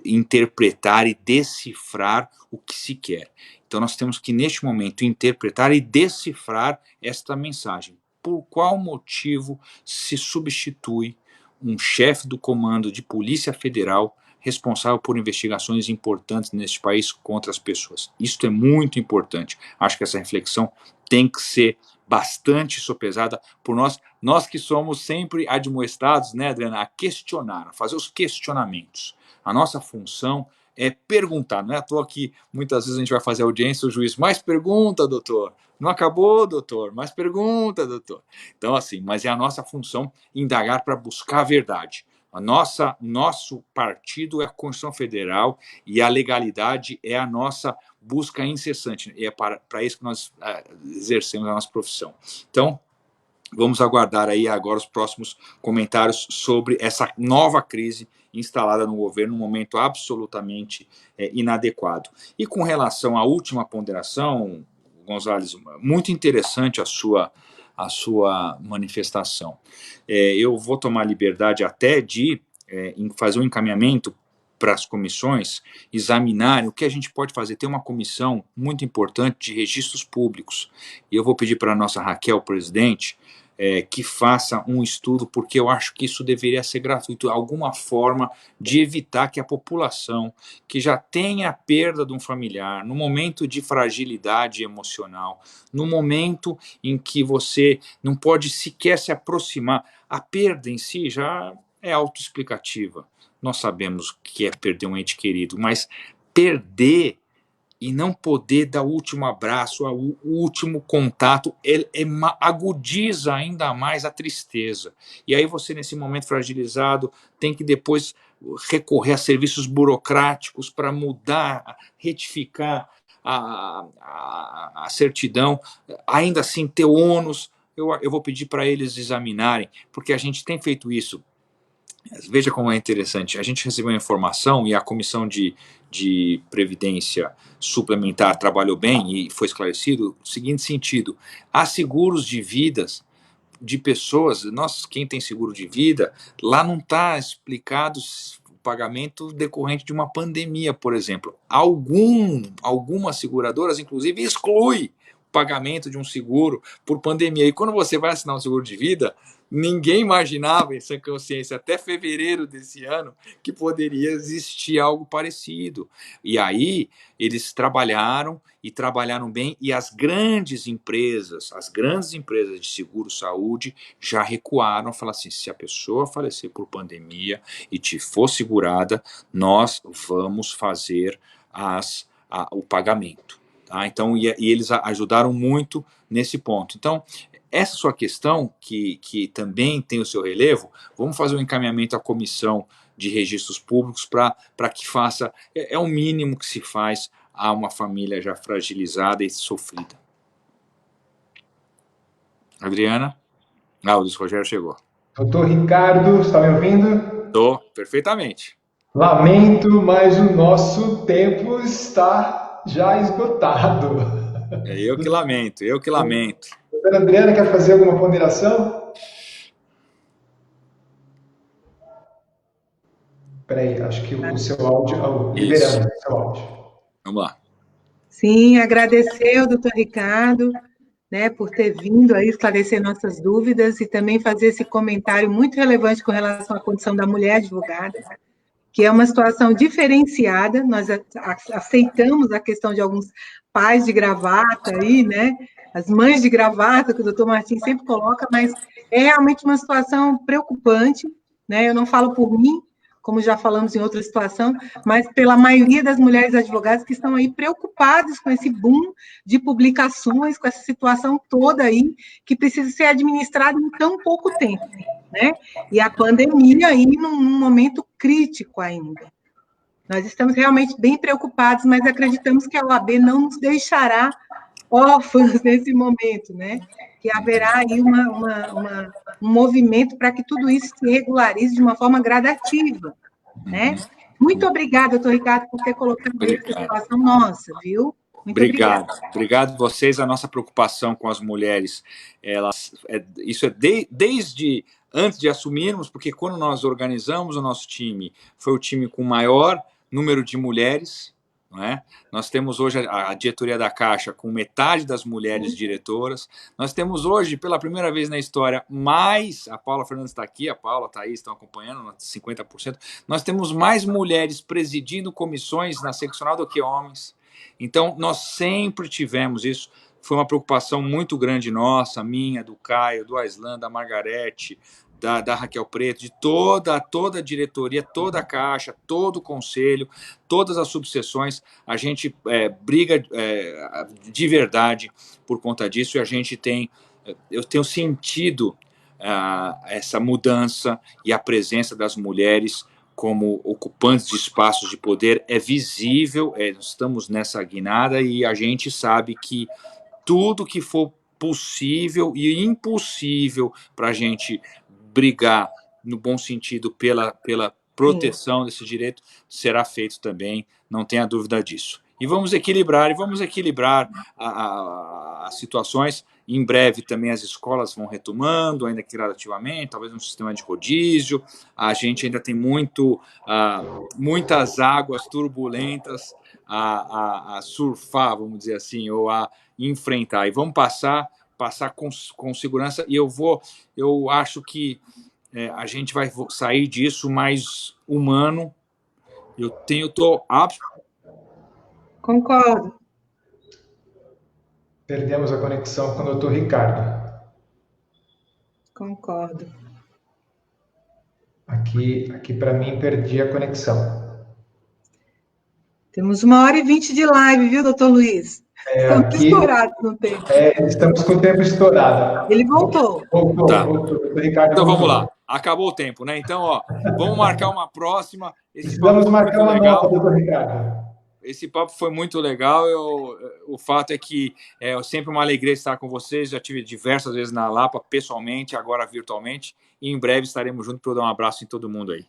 interpretar e decifrar o que se quer. Então nós temos que, neste momento, interpretar e decifrar esta mensagem. Por qual motivo se substitui um chefe do comando de Polícia Federal responsável por investigações importantes neste país contra as pessoas. Isso é muito importante. Acho que essa reflexão tem que ser bastante sopesada por nós que somos sempre admoestados, né, Adriana, a questionar, a fazer os questionamentos. A nossa função é perguntar, não é à toa que muitas vezes a gente vai fazer audiência, o juiz, mais pergunta, doutor, não acabou, doutor, mais pergunta, doutor. Então, assim, mas é a nossa função indagar para buscar a verdade. Nosso partido é a Constituição Federal e a legalidade é a nossa busca incessante. E é para isso que nós exercemos a nossa profissão. Então, vamos aguardar aí agora os próximos comentários sobre essa nova crise instalada no governo, num momento absolutamente inadequado. E com relação à última ponderação, Gonzalez, muito interessante a sua manifestação. Eu vou tomar liberdade até de fazer um encaminhamento para as comissões examinarem o que a gente pode fazer. Tem uma comissão muito importante de registros públicos, e eu vou pedir para a nossa Raquel, presidente, que faça um estudo, porque eu acho que isso deveria ser gratuito, alguma forma de evitar que a população, que já tem a perda de um familiar, no momento de fragilidade emocional, no momento em que você não pode sequer se aproximar, a perda em si já é autoexplicativa. Nós sabemos o que é perder um ente querido, mas perder e não poder dar o último abraço, o último contato, agudiza ainda mais a tristeza. E aí você, nesse momento fragilizado, tem que depois recorrer a serviços burocráticos para mudar, retificar a certidão, ainda assim ter ônus. Eu vou pedir para eles examinarem, porque a gente tem feito isso. Veja como é interessante, a gente recebeu a informação e a Comissão de Previdência Suplementar trabalhou bem e foi esclarecido o seguinte sentido: há seguros de vidas de pessoas, quem tem seguro de vida, lá não está explicado o pagamento decorrente de uma pandemia, por exemplo. Algumas seguradoras, inclusive, excluem o pagamento de um seguro por pandemia. E quando você vai assinar um seguro de vida, ninguém imaginava, em sã consciência, até fevereiro desse ano, que poderia existir algo parecido. E aí, eles trabalharam bem, e as grandes empresas de seguro-saúde já recuaram, falaram assim, se a pessoa falecer por pandemia e te for segurada, nós vamos fazer o pagamento. Tá? Então, e eles ajudaram muito nesse ponto. Então, essa sua questão, que também tem o seu relevo, vamos fazer um encaminhamento à Comissão de Registros Públicos para que faça, é o mínimo que se faz a uma família já fragilizada e sofrida. Adriana? O Luiz Rogério chegou. Doutor Ricardo, está me ouvindo? Estou, perfeitamente. Lamento, mas o nosso tempo está já esgotado. Eu que lamento. Doutora Adriana, quer fazer alguma ponderação? Espera aí, acho que o seu áudio... Liberamos o seu áudio. Vamos lá. Sim, agradecer ao doutor Ricardo, né, por ter vindo aí esclarecer nossas dúvidas e também fazer esse comentário muito relevante com relação à condição da mulher advogada, que é uma situação diferenciada. Nós aceitamos a questão de alguns pais de gravata aí, né, as mães de gravata, que o doutor Martins sempre coloca, mas é realmente uma situação preocupante, né? Eu não falo por mim, como já falamos em outra situação, mas pela maioria das mulheres advogadas que estão aí preocupadas com esse boom de publicações, com essa situação toda aí, que precisa ser administrada em tão pouco tempo, né? E a pandemia aí num momento crítico ainda. Nós estamos realmente bem preocupados, mas acreditamos que a OAB não nos deixará órfãos nesse momento, né? Que haverá aí um movimento para que tudo isso se regularize de uma forma gradativa, né? Muito obrigada, doutor Ricardo, por ter colocado essa situação nossa, viu? Muito obrigado. Obrigado vocês. A nossa preocupação com as mulheres, isso é desde antes de assumirmos, porque quando nós organizamos o nosso time, foi o time com maior número de mulheres, não é? Nós temos hoje a diretoria da Caixa com metade das mulheres diretoras. Nós temos hoje, pela primeira vez na história, a Paula Fernandes está aqui, a Paula, a Thaís estão acompanhando, 50%. Nós temos mais mulheres presidindo comissões na seccional do que homens. Então, nós sempre tivemos isso. Foi uma preocupação muito grande nossa, minha, do Caio, do Aislan, da Margarete, da Raquel Preto, de toda a diretoria, toda a Caixa, todo o conselho, todas as subseções. A gente briga de verdade por conta disso, e eu tenho sentido essa mudança, e a presença das mulheres como ocupantes de espaços de poder é visível. Estamos nessa guinada, e a gente sabe que tudo que for possível e impossível para a gente brigar, no bom sentido, pela proteção desse direito, será feito também, não tenha dúvida disso. E vamos equilibrar as situações. Em breve também as escolas vão retomando, ainda que gradativamente, talvez um sistema de rodízio. A gente ainda tem muitas águas turbulentas a surfar, vamos dizer assim, ou a enfrentar. E vamos passar com segurança, e eu acho que a gente vai sair disso mais humano. Concordo. Perdemos a conexão com o doutor Ricardo. Concordo. Aqui para mim, perdi a conexão. Temos 1h20 de live, viu, doutor Luiz? Estamos estourados no tempo. Estamos com o tempo estourado. Ele voltou. Voltou. Ricardo, então vamos lá. Acabou o tempo, né? Então, vamos marcar uma próxima. Precisamos marcar uma nova, doutor Ricardo. Esse papo foi muito legal. O fato é que é sempre uma alegria estar com vocês. Já tive diversas vezes na Lapa, pessoalmente, agora virtualmente. E em breve estaremos juntos para eu dar um abraço em todo mundo aí.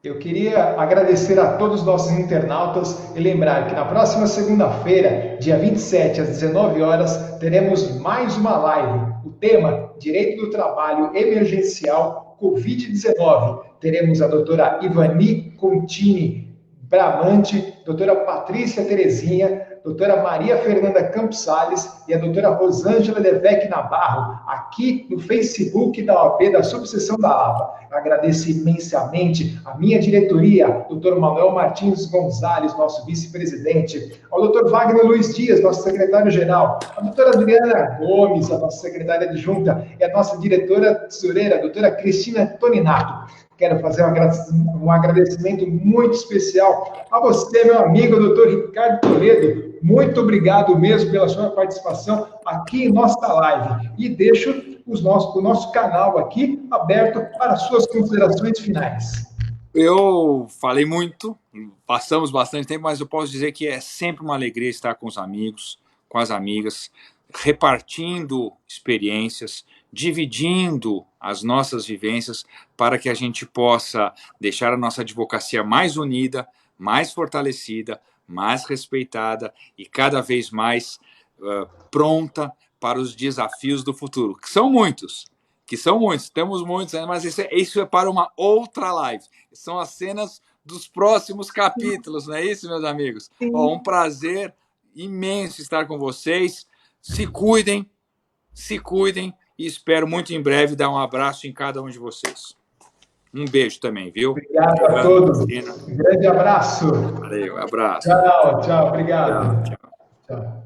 Eu queria agradecer a todos os nossos internautas e lembrar que na próxima segunda-feira, dia 27, às 19 horas, teremos mais uma live. O tema, Direito do Trabalho Emergencial Covid-19. Teremos a doutora Ivani Contini Bramante, doutora Patrícia Terezinha, doutora Maria Fernanda Campos Salles e a doutora Rosângela Devec Navarro, aqui no Facebook da OAB da Subseção da Lapa. Agradeço imensamente a minha diretoria, doutor Manuel Martins Gonzalez, nosso vice-presidente, ao doutor Wagner Luiz Dias, nosso secretário-geral, a doutora Adriana Gomes, a nossa secretária adjunta, e a nossa diretora tesoureira, a doutora Cristina Toninato. Quero fazer um agradecimento muito especial a você, meu amigo, doutor Ricardo Toledo. Muito obrigado mesmo pela sua participação aqui em nossa live. E deixo o nosso canal aqui aberto para suas considerações finais. Eu falei muito, passamos bastante tempo, mas eu posso dizer que é sempre uma alegria estar com os amigos, com as amigas, repartindo experiências, dividindo as nossas vivências para que a gente possa deixar a nossa advocacia mais unida, mais fortalecida, mais respeitada e cada vez mais pronta para os desafios do futuro, que são muitos, temos muitos, mas isso é para uma outra live. São as cenas dos próximos capítulos, não é isso, meus amigos? Um prazer imenso estar com vocês. Se cuidem e espero muito em breve dar um abraço em cada um de vocês. Um beijo também, viu? Obrigado a todos. Um grande abraço. Valeu, abraço. Tchau, obrigado. Tchau.